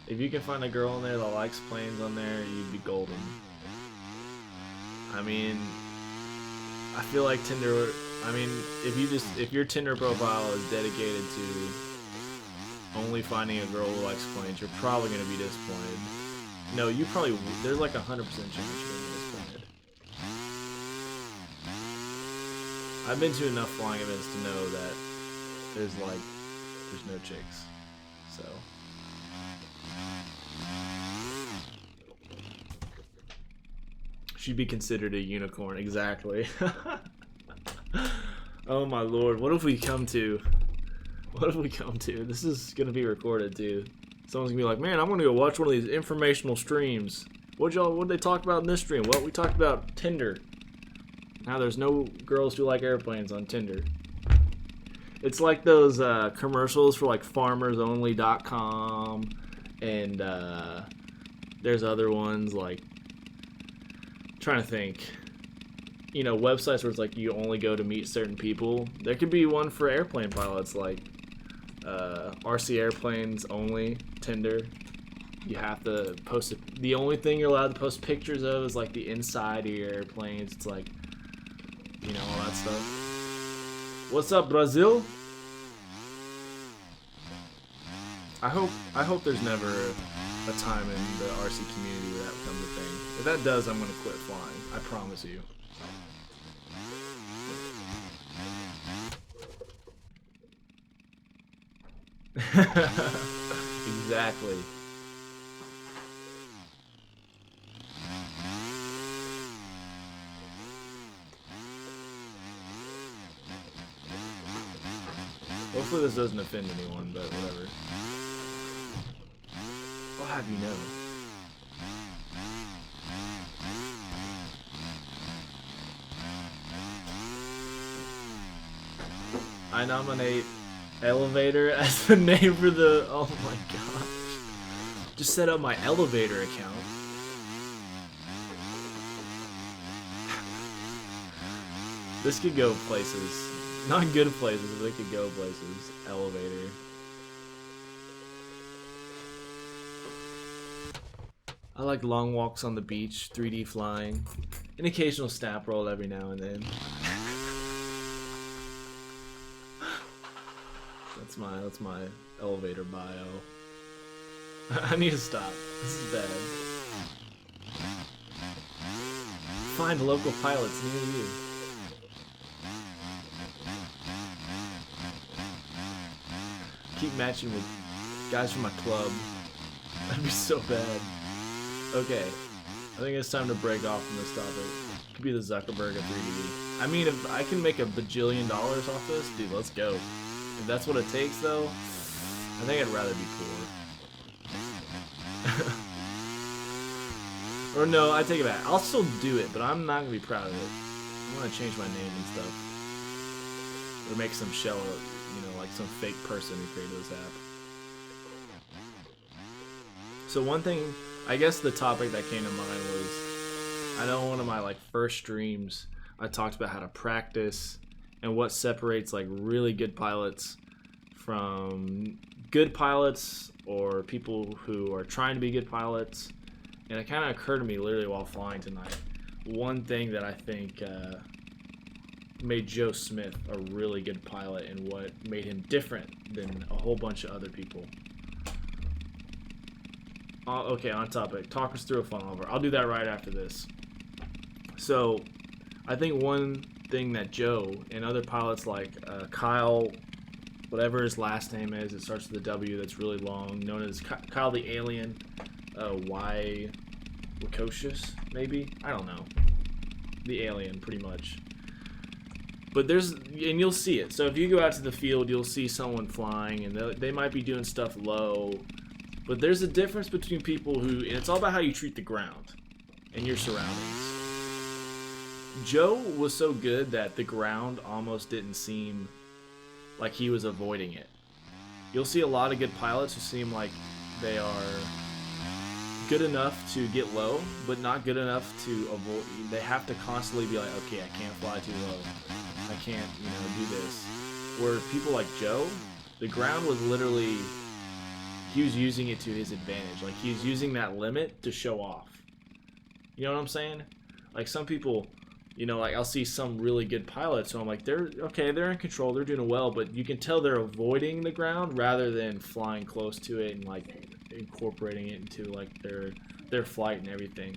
Speaker 1: If you can find a girl in there that likes planes on there, you'd be golden. I mean, I feel like Tinder, if your Tinder profile is dedicated to only finding a girl who likes planes, you're probably going to be disappointed. No, there's like 100% chance you're going to be disappointed. I've been to enough flying events to know that there's no chicks, so. She'd be considered a unicorn, exactly. Oh my lord, what have we come to? What have we come to? This is gonna be recorded too. Someone's gonna be like, man, I'm gonna go watch one of these informational streams. What'd they talk about in this stream? Well, we talked about Tinder. Now there's no girls who like airplanes on Tinder. It's like those commercials for like farmersonly.com and there's other ones like, trying to think, websites where it's like you only go to meet certain people. There could be one for airplane pilots, like RC Airplanes Only, Tinder. You have to post it. The only thing you're allowed to post pictures of is like the inside of your airplanes. It's like, all that stuff. What's up, Brazil? I hope there's never a time in the RC community where that becomes a thing. If that does, I'm gonna quit flying. I promise you. Exactly. Hopefully this doesn't offend anyone, but whatever. I'll have you know. I nominate Elevator as the name for the... Oh my gosh. Just set up my Elevator account. This could go places. Not good places, but they could go places. Elevator. I like long walks on the beach, 3D flying, an occasional snap roll every now and then. That's my elevator bio. I need to stop. This is bad. Find local pilots near you. Keep matching with guys from my club. That'd be so bad. Okay, I think it's time to break off from this topic. Could be the Zuckerberg of 3D. I mean, if I can make $1 bajillion off this, dude, let's go. If that's what it takes, though, I think I'd rather be poor. Or no, I take it back. I'll still do it, but I'm not gonna be proud of it. I'm gonna change my name and stuff, or make some shell, like some fake person who created this app. So one thing, I guess the topic that came to mind was, I know one of my first streams, I talked about how to practice and what separates really good pilots from good pilots or people who are trying to be good pilots. And it kind of occurred to me literally while flying tonight. One thing that I think made Joe Smith a really good pilot and what made him different than a whole bunch of other people. Okay, on topic. Talk us through a funnel over. I'll do that right after this. So, I think one thing that Joe and other pilots like Kyle, whatever his last name is, it starts with a W that's really long, known as Kyle the Alien, Wacocious, maybe? I don't know. The Alien, pretty much. But and you'll see it. So if you go out to the field, you'll see someone flying, and they might be doing stuff low. But there's a difference between people and it's all about how you treat the ground and your surroundings. Joe was so good that the ground almost didn't seem like he was avoiding it. You'll see a lot of good pilots who seem like they are good enough to get low, but not good enough to avoid. They have to constantly be like, okay, I can't fly too low. I can't, do this. Where people like Joe, the ground was literally, he was using it to his advantage. Like, he was using that limit to show off. You know what I'm saying? Like, some people, I'll see some really good pilots, so I'm like, they're in control, they're doing well, but you can tell they're avoiding the ground rather than flying close to it and, incorporating it into, their flight and everything.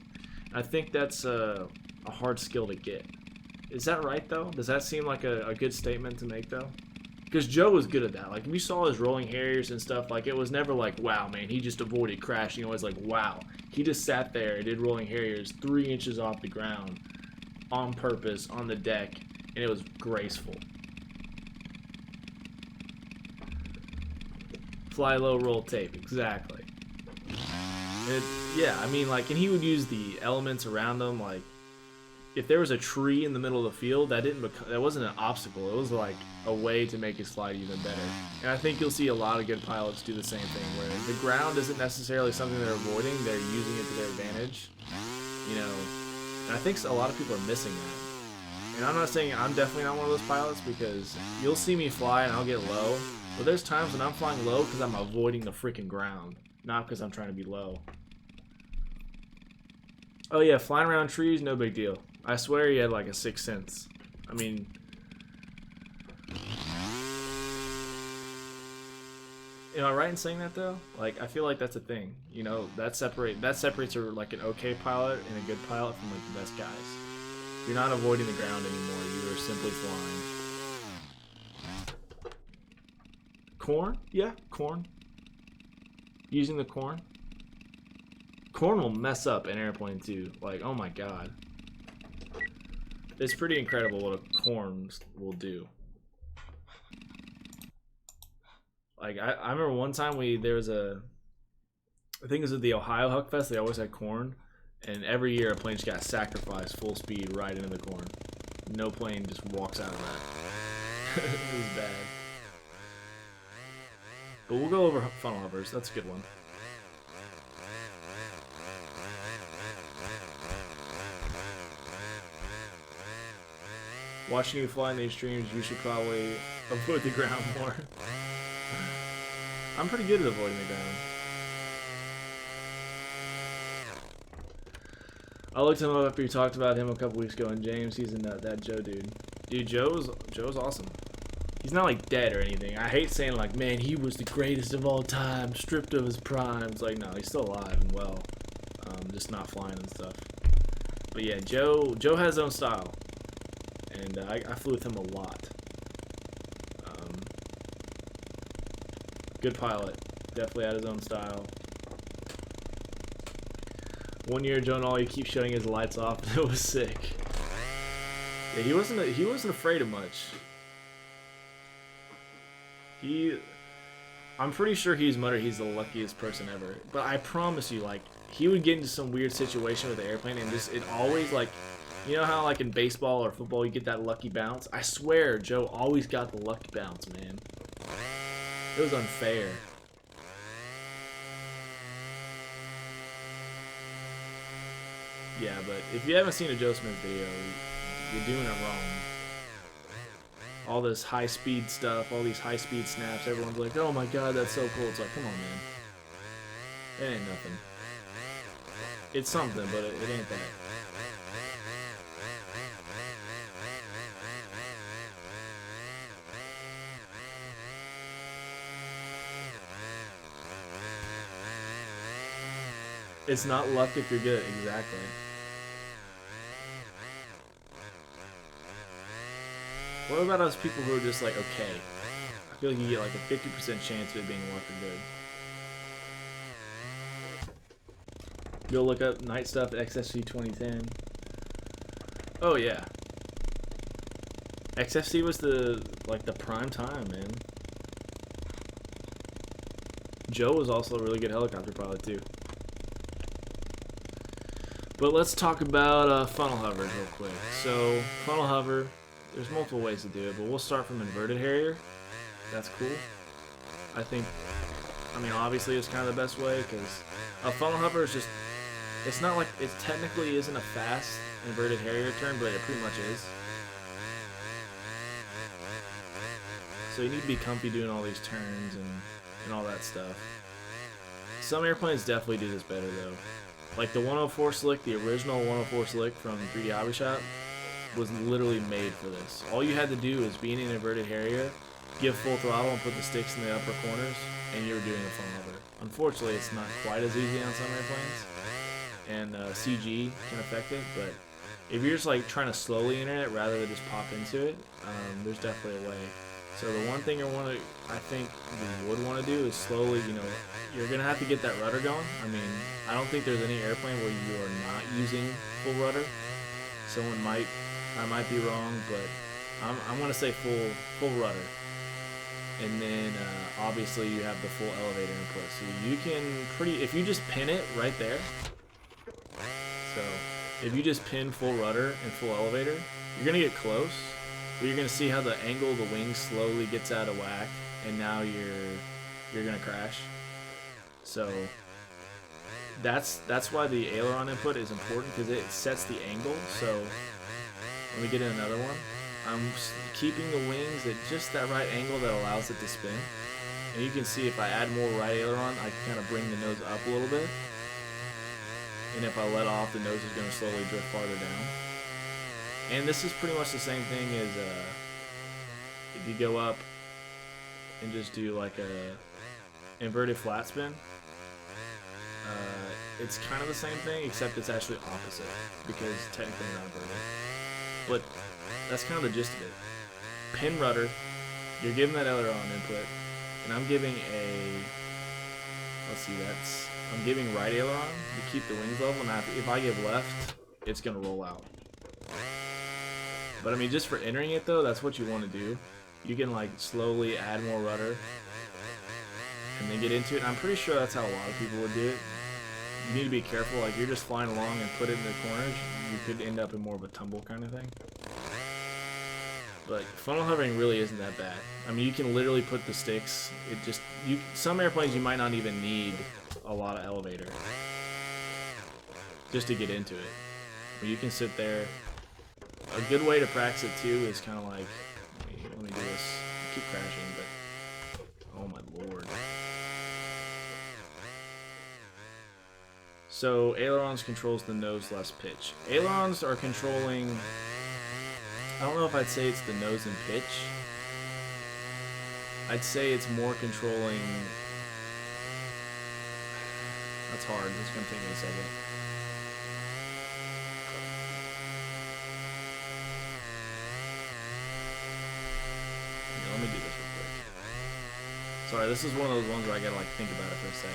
Speaker 1: I think that's a hard skill to get. Is that right, though? Does that seem like a good statement to make, though? Because Joe was good at that. Like, we saw his rolling Harriers and stuff. Like, it was never like, wow, man, he just avoided crashing. It was like, wow, he just sat there and did rolling Harriers 3 inches off the ground on purpose on the deck, and it was graceful. Fly low, roll tape. Exactly. Yeah, I mean, and he would use the elements around him, if there was a tree in the middle of the field, that wasn't an obstacle. It was a way to make his flight even better. And I think you'll see a lot of good pilots do the same thing, where the ground isn't necessarily something they're avoiding; they're using it to their advantage. And I think a lot of people are missing that. And I'm not saying I'm definitely not one of those pilots, because you'll see me fly and I'll get low, but there's times when I'm flying low because I'm avoiding the freaking ground, not because I'm trying to be low. Oh yeah, flying around trees, no big deal. I swear he had a sixth sense. I mean, am I right in saying that though? I feel like that's a thing. That separates an okay pilot and a good pilot from the best guys. You're not avoiding the ground anymore. You are simply flying. Corn? Yeah, corn. Using the corn. Corn will mess up an airplane too. Oh my god. It's pretty incredible what a corn will do. I remember one time there was I think it was at the Ohio Huck Fest, they always had corn, and every year a plane just got sacrificed full speed right into the corn. No plane just walks out of that. It was bad. But we'll go over funnel hovers, that's a good one. Watching you fly in these streams, you should probably avoid the ground more. I'm pretty good at avoiding the ground. I looked him up after you talked about him a couple weeks ago, and James, he's in that Joe dude. Dude, Joe's awesome. He's not like dead or anything. I hate saying like, man, he was the greatest of all time, stripped of his prime. It's like, no, he's still alive and well, just not flying and stuff. But yeah, Joe has his own style, and I flew with him a lot. Good pilot, definitely had his own style. One year, Joe Nall, he keeps shutting his lights off, and it was sick. Yeah, he wasn't afraid of much. I'm pretty sure he's muttered he's the luckiest person ever. But I promise you, like, he would get into some weird situation with the airplane, and it always, like, you know how like in baseball or football you get that lucky bounce? I swear, Joe always got the lucky bounce, man. It was unfair. Yeah, but if you haven't seen a Joe Smith video, you're doing it wrong. All this high-speed stuff, all these high-speed snaps, everyone's like, oh my god, that's so cool. It's like, come on, man. It ain't nothing. It's something, but it ain't that. It's not luck if you're good, exactly. What about us people who are just like, okay? I feel like you get like a 50% chance of it being luck or good. Go look up Night Stuff XFC 2010. Oh yeah. XFC was the prime time, man. Joe was also a really good helicopter pilot too. But let's talk about funnel hovers real quick. So funnel hover, there's multiple ways to do it, but we'll start from inverted Harrier. That's cool. I mean, obviously it's kind of the best way because a funnel hover is just, it's not like, it technically isn't a fast inverted Harrier turn, but it pretty much is. So you need to be comfy doing all these turns and all that stuff. Some airplanes definitely do this better though. Like the 104 Slick, the original 104 Slick from 3D Hobby Shop was literally made for this. All you had to do is be in an inverted Harrier, give full throttle and put the sticks in the upper corners, and you were doing a funnel hover. Unfortunately, it's not quite as easy on some airplanes, and CG can affect it, but if you're just like trying to slowly enter it rather than just pop into it, there's definitely a way. So the one thing I think you would want to do is slowly, you know, you're going to have to get that rudder going. I mean, I don't think there's any airplane where you are not using full rudder. I might be wrong, but I'm going to say full rudder. And then obviously you have the full elevator input. So you can if you just pin it right there. So if you just pin full rudder and full elevator, you're going to get close. But you're going to see how the angle of the wing slowly gets out of whack, and now you're going to crash. So that's why the aileron input is important, because it sets the angle. So let me get in another one. I'm keeping the wings at just that right angle that allows it to spin. And you can see if I add more right aileron, I can kind of bring the nose up a little bit. And if I let off, the nose is going to slowly drift farther down. And this is pretty much the same thing as if you go up and just do like a inverted flat spin. It's kind of the same thing, except it's actually opposite, because technically not inverted. But that's kind of the gist of it. Pin rudder, you're giving that aileron input, and I'm giving I'm giving right aileron to keep the wings level, and if I give left, it's going to roll out. But I mean, just for entering it though, that's what you want to do. You can like slowly add more rudder and then get into it. And I'm pretty sure that's how a lot of people would do it. You need to be careful, like you're just flying along and put it in the corners, you could end up in more of a tumble kind of thing. But funnel hovering really isn't that bad. I mean, you can literally put the sticks, some airplanes you might not even need a lot of elevator just to get into it. But you can sit there, a good way to practice it too is kind of like, let me do this. I keep crashing, but oh my lord. So ailerons controls the nose less pitch. Ailerons are controlling, I don't know if I'd say it's the nose and pitch. I'd say it's more controlling, that's hard, it's gonna take me a second. Here, let me do this real quick. Sorry, this is one of those ones where I gotta like think about it for a sec.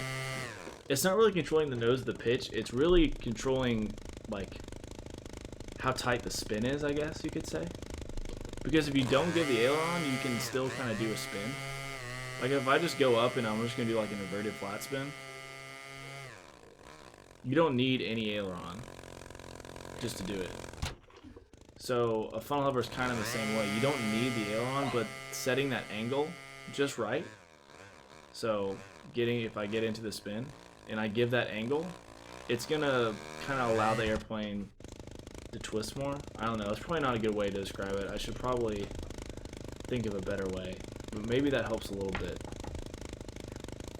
Speaker 1: It's not really controlling the nose of the pitch, it's really controlling like how tight the spin is, I guess you could say. Because if you don't give the aileron, you can still kind of do a spin. Like if I just go up and I'm just gonna do like an inverted flat spin, you don't need any aileron just to do it. So a funnel hover is kind of the same way. You don't need the aileron, but setting that angle just right. So if I get into the spin and I give that angle, it's gonna kind of allow the airplane to twist more. I don't know, it's probably not a good way to describe it. I should probably think of a better way, but maybe that helps a little bit.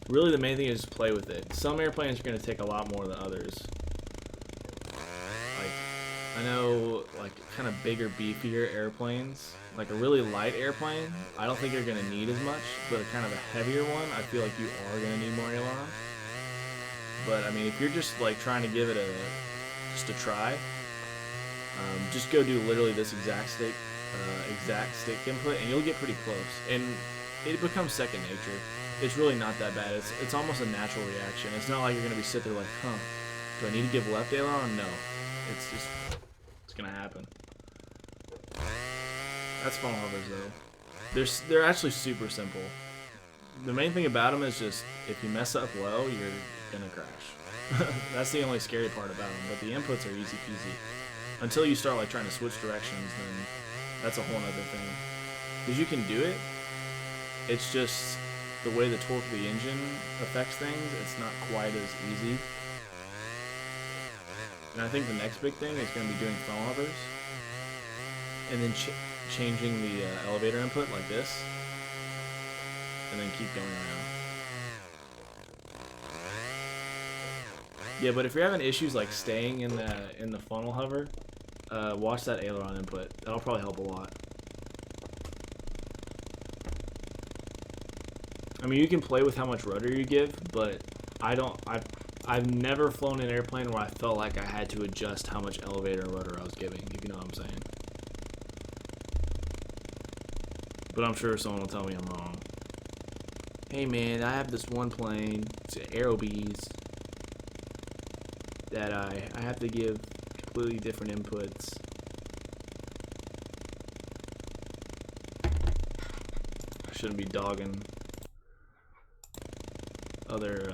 Speaker 1: Really the main thing is play with it. Some airplanes are going to take a lot more than others. Like, I know like kind of bigger, beefier airplanes, like a really light airplane, I don't think you're going to need as much, but kind of a heavier one, I feel like you are going to need more aileron. But I mean, if you're just like trying to give it just a try, just go do literally this exact stick input, and you'll get pretty close. And it becomes second nature. It's really not that bad. It's almost a natural reaction. It's not like you're gonna be sitting there like, huh, do I need to give left aileron? No, it's gonna happen. That's funnel hovers though. They're actually super simple. The main thing about them is just if you mess up low, you're gonna crash. That's the only scary part about them. But the inputs are easy peasy. Until you start like trying to switch directions, then that's a whole other thing. Because you can do it, it's just the way the torque of the engine affects things, it's not quite as easy. And I think the next big thing is going to be doing funnel hovers, and then changing the elevator input like this, and then keep going around. Yeah, but if you're having issues like staying in the funnel hover, watch that aileron input. That'll probably help a lot. I mean, you can play with how much rudder you give, but I've never flown an airplane where I felt like I had to adjust how much elevator and rudder I was giving, if you know what I'm saying. But I'm sure someone will tell me I'm wrong. Hey man, I have this one plane, it's an Aerobees, that I have to give completely different inputs. I shouldn't be dogging other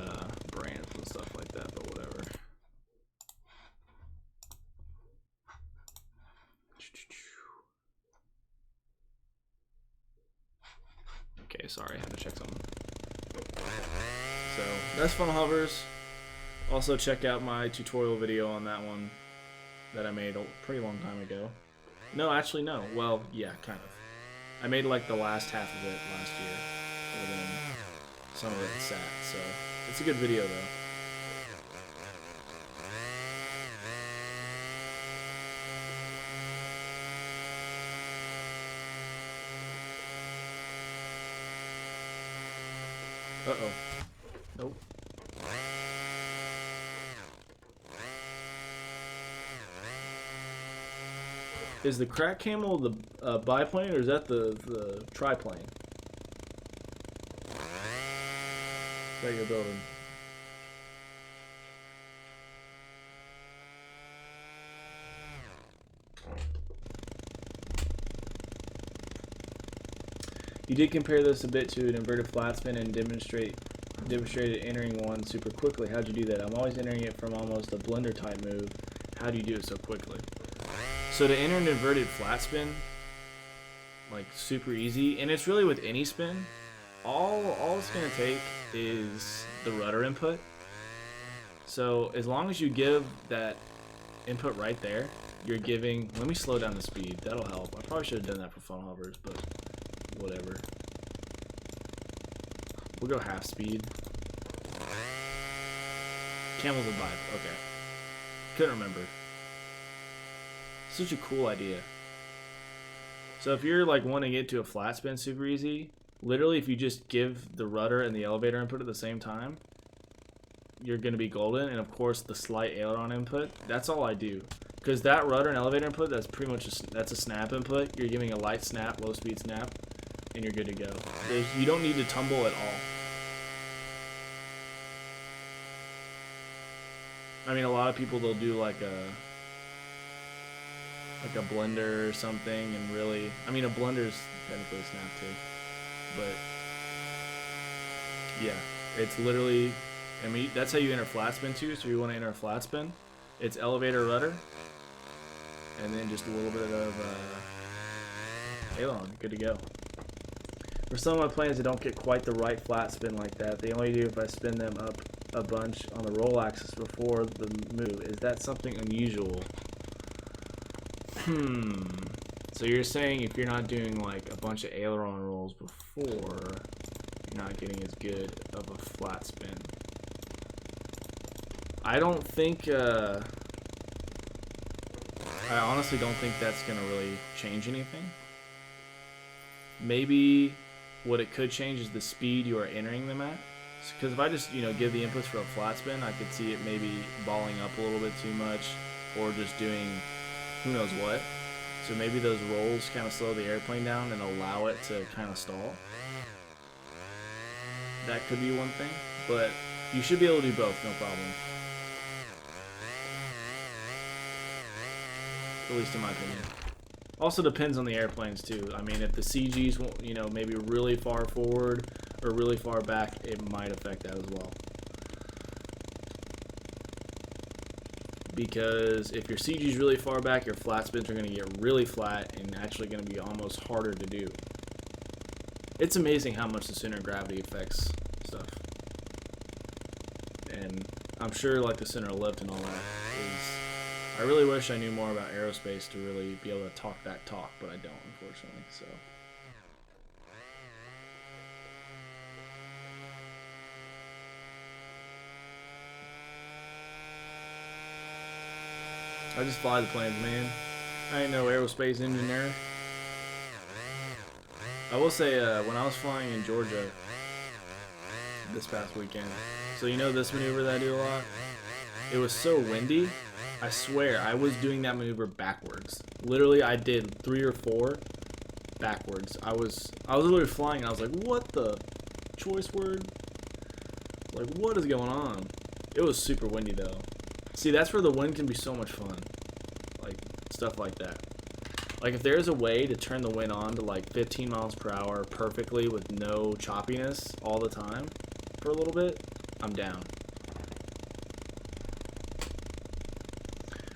Speaker 1: brands and stuff like that, but whatever. Okay, sorry, I had to check something. So that's funnel hovers. Also check out my tutorial video on that one that I made a pretty long time ago. No, actually no. Well, yeah, kind of. I made like the last half of it last year, but then some of it sat, so it's a good video though. Uh-oh. Nope. Is the crack camel the biplane, or is that the triplane that you're building? You did compare this a bit to an inverted flat spin and demonstrated entering one super quickly. How'd you do that? I'm always entering it from almost a blender type move. How do you do it so quickly? So to enter an inverted flat spin, like super easy, and it's really with any spin, all it's gonna take is the rudder input. So as long as you give that input right there, you're giving... Let me slow down the speed. That'll help. I probably should have done that for funnel hovers, but whatever. We'll go half speed. Camels and vibe. Okay. Couldn't remember. Such a cool idea. So if you're like wanting to get to a flat spin super easy, literally if you just give the rudder and the elevator input at the same time, you're going to be golden. And of course the slight aileron input, that's all I do. Because that rudder and elevator input, that's pretty much that's a snap input. You're giving a light snap, low speed snap, and you're good to go. You don't need to tumble at all. I mean, a lot of people, they'll do like a blender or something, and really, I mean, a blender's technically a snap too, but yeah, it's literally, I mean, that's how you enter flat spin too. So you want to enter a flat spin, it's elevator rudder, and then just a little bit of aileron, good to go. For some of my planes that don't get quite the right flat spin like that, they only do if I spin them up a bunch on the roll axis before the move. Is that something unusual? So you're saying if you're not doing like a bunch of aileron rolls before, you're not getting as good of a flat spin. I don't think, I honestly don't think that's going to really change anything. Maybe what it could change is the speed you are entering them at. Because if I just, you know, give the inputs for a flat spin, I could see it maybe balling up a little bit too much, or just doing who knows what. So maybe those rolls kind of slow the airplane down and allow it to kind of stall. That could be one thing, but you should be able to do both, no problem. At least in my opinion. Also depends on the airplanes too. I mean, if the CGs, you know, maybe really far forward or really far back, it might affect that as well. Because if your CG is really far back, your flat spins are going to get really flat and actually going to be almost harder to do. It's amazing how much the center of gravity affects stuff. And I'm sure like the center of lift and all that is... I really wish I knew more about aerospace to really be able to talk that talk, but I don't, unfortunately, so... I just fly the planes, man. I ain't no aerospace engineer. I will say, when I was flying in Georgia this past weekend, so you know this maneuver that I do a lot? It was so windy, I swear, I was doing that maneuver backwards. Literally, I did 3 or 4 backwards. I was literally flying, and I was like, what the choice word? Like, what is going on? It was super windy, though. See, that's where the wind can be so much fun. Like, stuff like that. Like, if there's a way to turn the wind on to, like, 15 miles per hour perfectly with no choppiness all the time for a little bit, I'm down.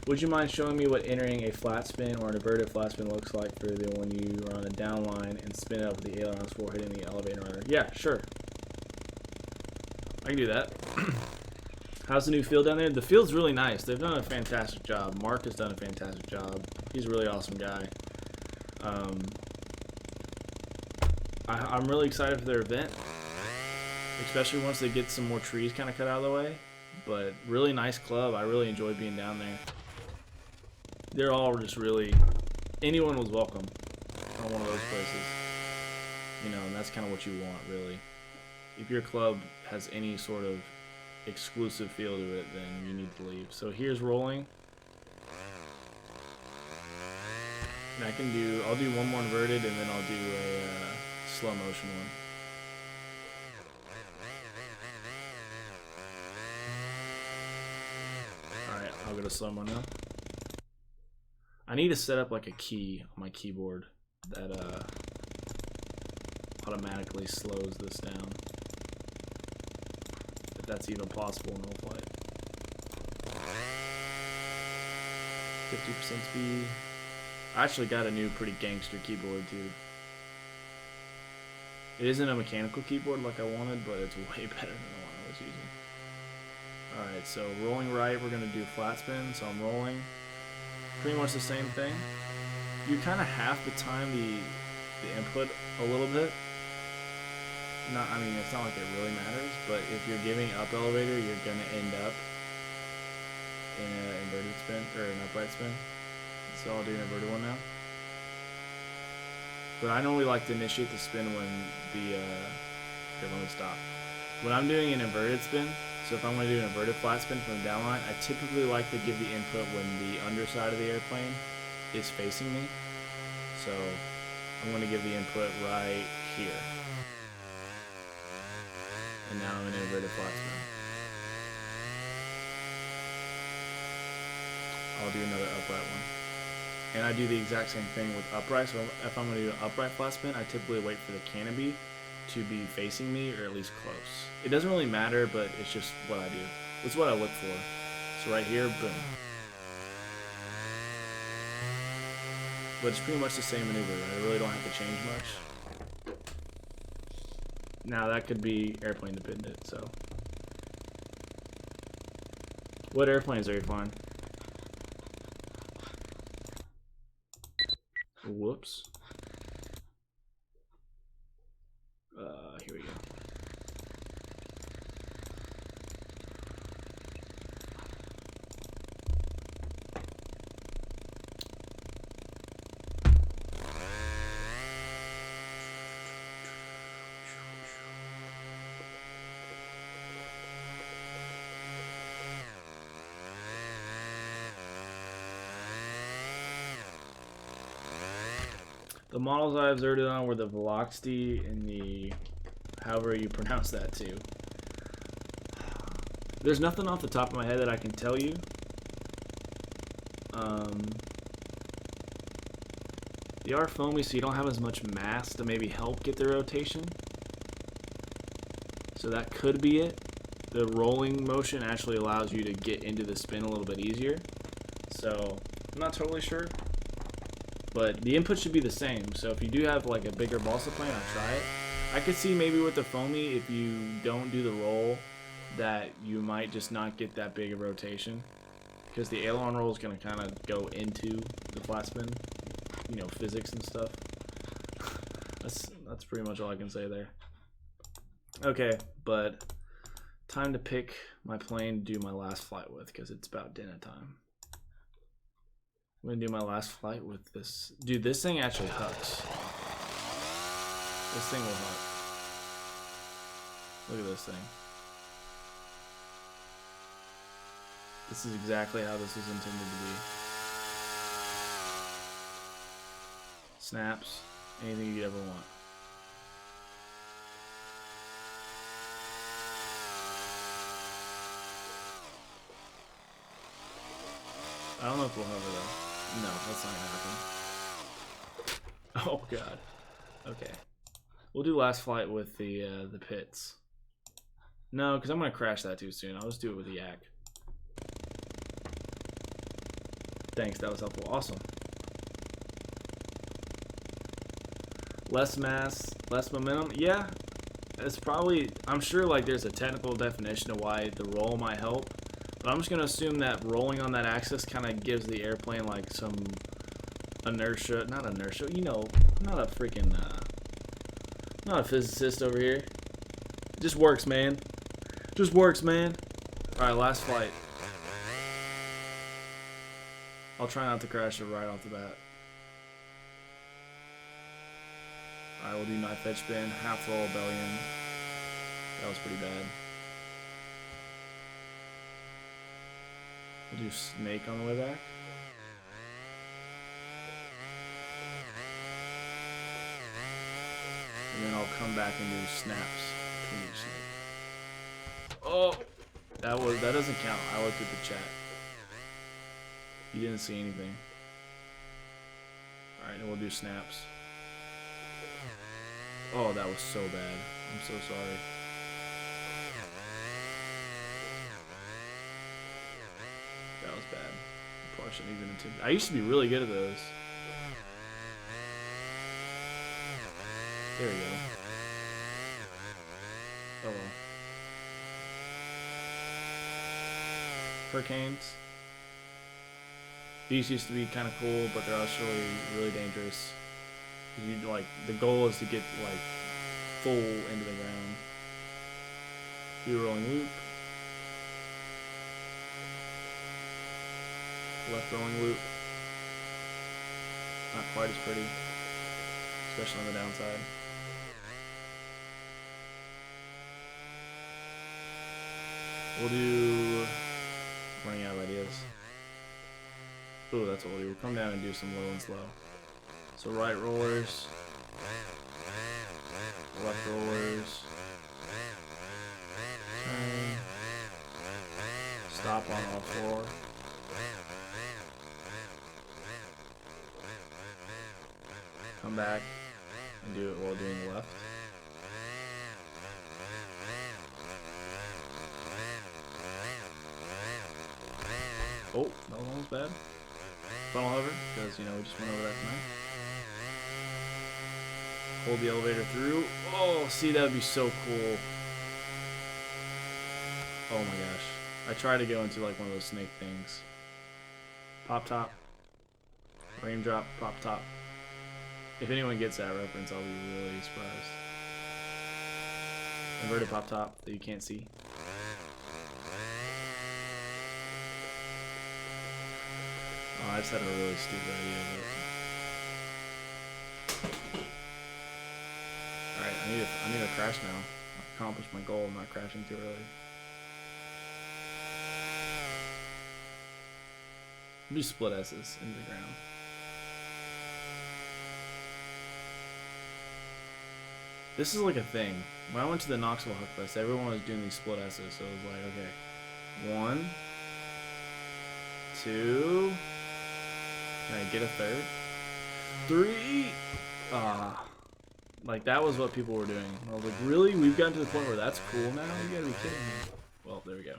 Speaker 1: Would you mind showing me what entering a flat spin or an inverted flat spin looks like for the when you are on a down line and spin up with the ailerons before hitting the elevator rudder? Yeah, sure. I can do that. How's the new field down there? The field's really nice. They've done a fantastic job. Mark has done a fantastic job. He's a really awesome guy. I'm really excited for their event, especially once they get some more trees kind of cut out of the way. But really nice club. I really enjoyed being down there. They're all just really, anyone was welcome on one of those places. You know, and that's kind of what you want, really. If your club has any sort of exclusive feel to it, then you need to leave. So here's rolling. And I'll do one more inverted, and then I'll do a slow motion one. Alright, I'll go to slow-mo now. I need to set up like a key on my keyboard that automatically slows this down. If that's even possible in real flight. 50% speed. I actually got a new pretty gangster keyboard too. It isn't a mechanical keyboard like I wanted, but it's way better than the one I was using. Alright, so rolling right, we're going to do flat spin, so I'm rolling. pretty much the same thing. You kind of have to time the input a little bit. I mean, it's not like it really matters, but if you're giving up elevator, you're gonna end up in an inverted spin or an upright spin. So I'll do an inverted one now. But I normally like to initiate the spin when the here, let me stop. When I'm doing an inverted spin, so if I'm going to do an inverted flat spin from the downline, I typically like to give the input when the underside of the airplane is facing me. So I'm going to give the input right here. And now I'm in an inverted flat spin. I'll do another upright one. And I do the exact same thing with upright. So if I'm going to do an upright flat spin, I typically wait for the canopy to be facing me or at least close. It doesn't really matter, but it's just what I do. It's what I look for. So right here, boom. But it's pretty much the same maneuver. I really don't have to change much. Now that could be airplane dependent, so. What airplanes are you flying? Whoops. Here we go. The models I observed it on were the Veloxity and the, however you pronounce that too. There's nothing off the top of my head that I can tell you. They are foamy, so you don't have as much mass to maybe help get the rotation. So that could be it. The rolling motion actually allows you to get into the spin a little bit easier. So I'm not totally sure. But the input should be the same. So if you do have like a bigger balsa plane, I'll try it. I could see maybe with the foamy, if you don't do the roll, that you might just not get that big of rotation. Because the aileron roll is going to kind of go into the flat spin. You know, physics and stuff. That's pretty much all I can say there. Okay, but time to pick my plane to do my last flight with, because it's about dinner time. I'm gonna do my last flight with this. Dude, this thing actually hucks. This thing will huck. Look at this thing. This is exactly how this is intended to be. Snaps, anything you'd ever want. I don't know if we'll hover though. No, that's not gonna happen. Oh god. Okay. We'll do last flight with the pits. No, because I'm gonna crash that too soon. I'll just do it with the yak. Thanks, that was helpful. Awesome. Less mass, less momentum. Yeah, it's probably. I'm sure like there's a technical definition of why the roll might help. But I'm just going to assume that rolling on that axis kind of gives the airplane like some inertia. Not inertia, you know, I'm not a freaking, not a physicist over here. It just works, man. Just works, man. Alright, last flight. I'll try not to crash it right off the bat. Alright, we'll do knife edge spin, half roll, belly in. That was pretty bad. We'll do snake on the way back. And then I'll come back and do snaps. Oh, that doesn't count. I looked at the chat. You didn't see anything. All right, and we'll do snaps. Oh, that was so bad. I'm so sorry. That was bad. Probably shouldn't even attempt. I used to be really good at those. There we go. Oh well. Hurricanes. These used to be kind of cool, but they're actually really dangerous. You like the goal is to get like full into the ground. Do a rolling loop. Left rolling loop. Not quite as pretty, especially on the downside. We'll do. Running out of ideas. Ooh, that's what we'll do. We'll come down and do some low and slow. So right rollers, left rollers, turn, stop on all four. Come back and do it while doing the left. Oh, that was almost bad. Funnel hover, because you know we just went over that tonight. Hold the elevator through. Oh, see, that would be so cool. Oh my gosh. I tried to go into like one of those snake things. Pop top. Raindrop, pop top. If anyone gets that reference, I'll be really surprised. Inverted pop top that you can't see. Oh, I just had a really stupid idea. Alright, I need to crash now. I've accomplished my goal of not crashing too early. I'll do split S's into the ground. This is like a thing. When I went to the Knoxville Huckfest, everyone was doing these split S's, so it was like, okay. 1, 2. Can I get a third? 3. Like that was what people were doing. I was like, really? We've gotten to the point where that's cool now? You gotta be kidding me. Well, there we go.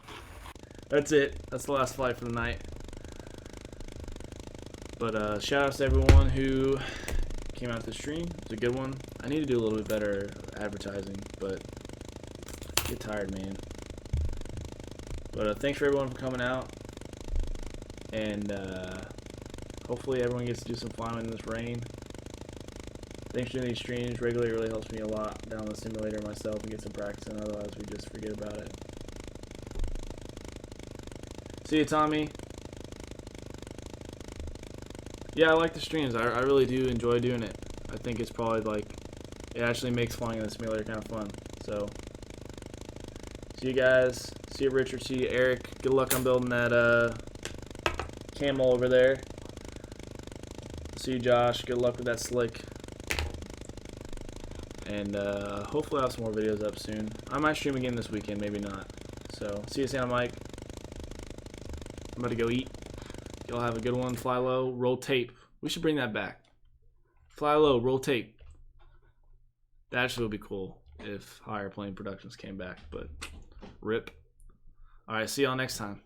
Speaker 1: That's it. That's the last flight for the night. But shout outs to everyone who came out to the stream. It's a good one. I need to do a little bit better advertising, but I get tired, man. But thanks for everyone for coming out. And hopefully everyone gets to do some flying in this rain. Thanks for doing these streams regularly. It really helps me a lot down the simulator myself and get some practice in. Otherwise, we just forget about it. See you, Tommy. Yeah, I like the streams. I really do enjoy doing it. I think it's probably like, it actually makes flying in the simulator kind of fun. So, see you guys. See you, Richard. See you, Eric. Good luck on building that camel over there. See you, Josh. Good luck with that slick. And hopefully I'll have some more videos up soon. I might stream again this weekend, maybe not. So, see you, Santa Mike. I'm about to go eat. Y'all have a good one. Fly low, roll tape. We should bring that back. Fly low, roll tape. That actually would be cool if Higher Plane Productions came back, but rip. Alright, see y'all next time.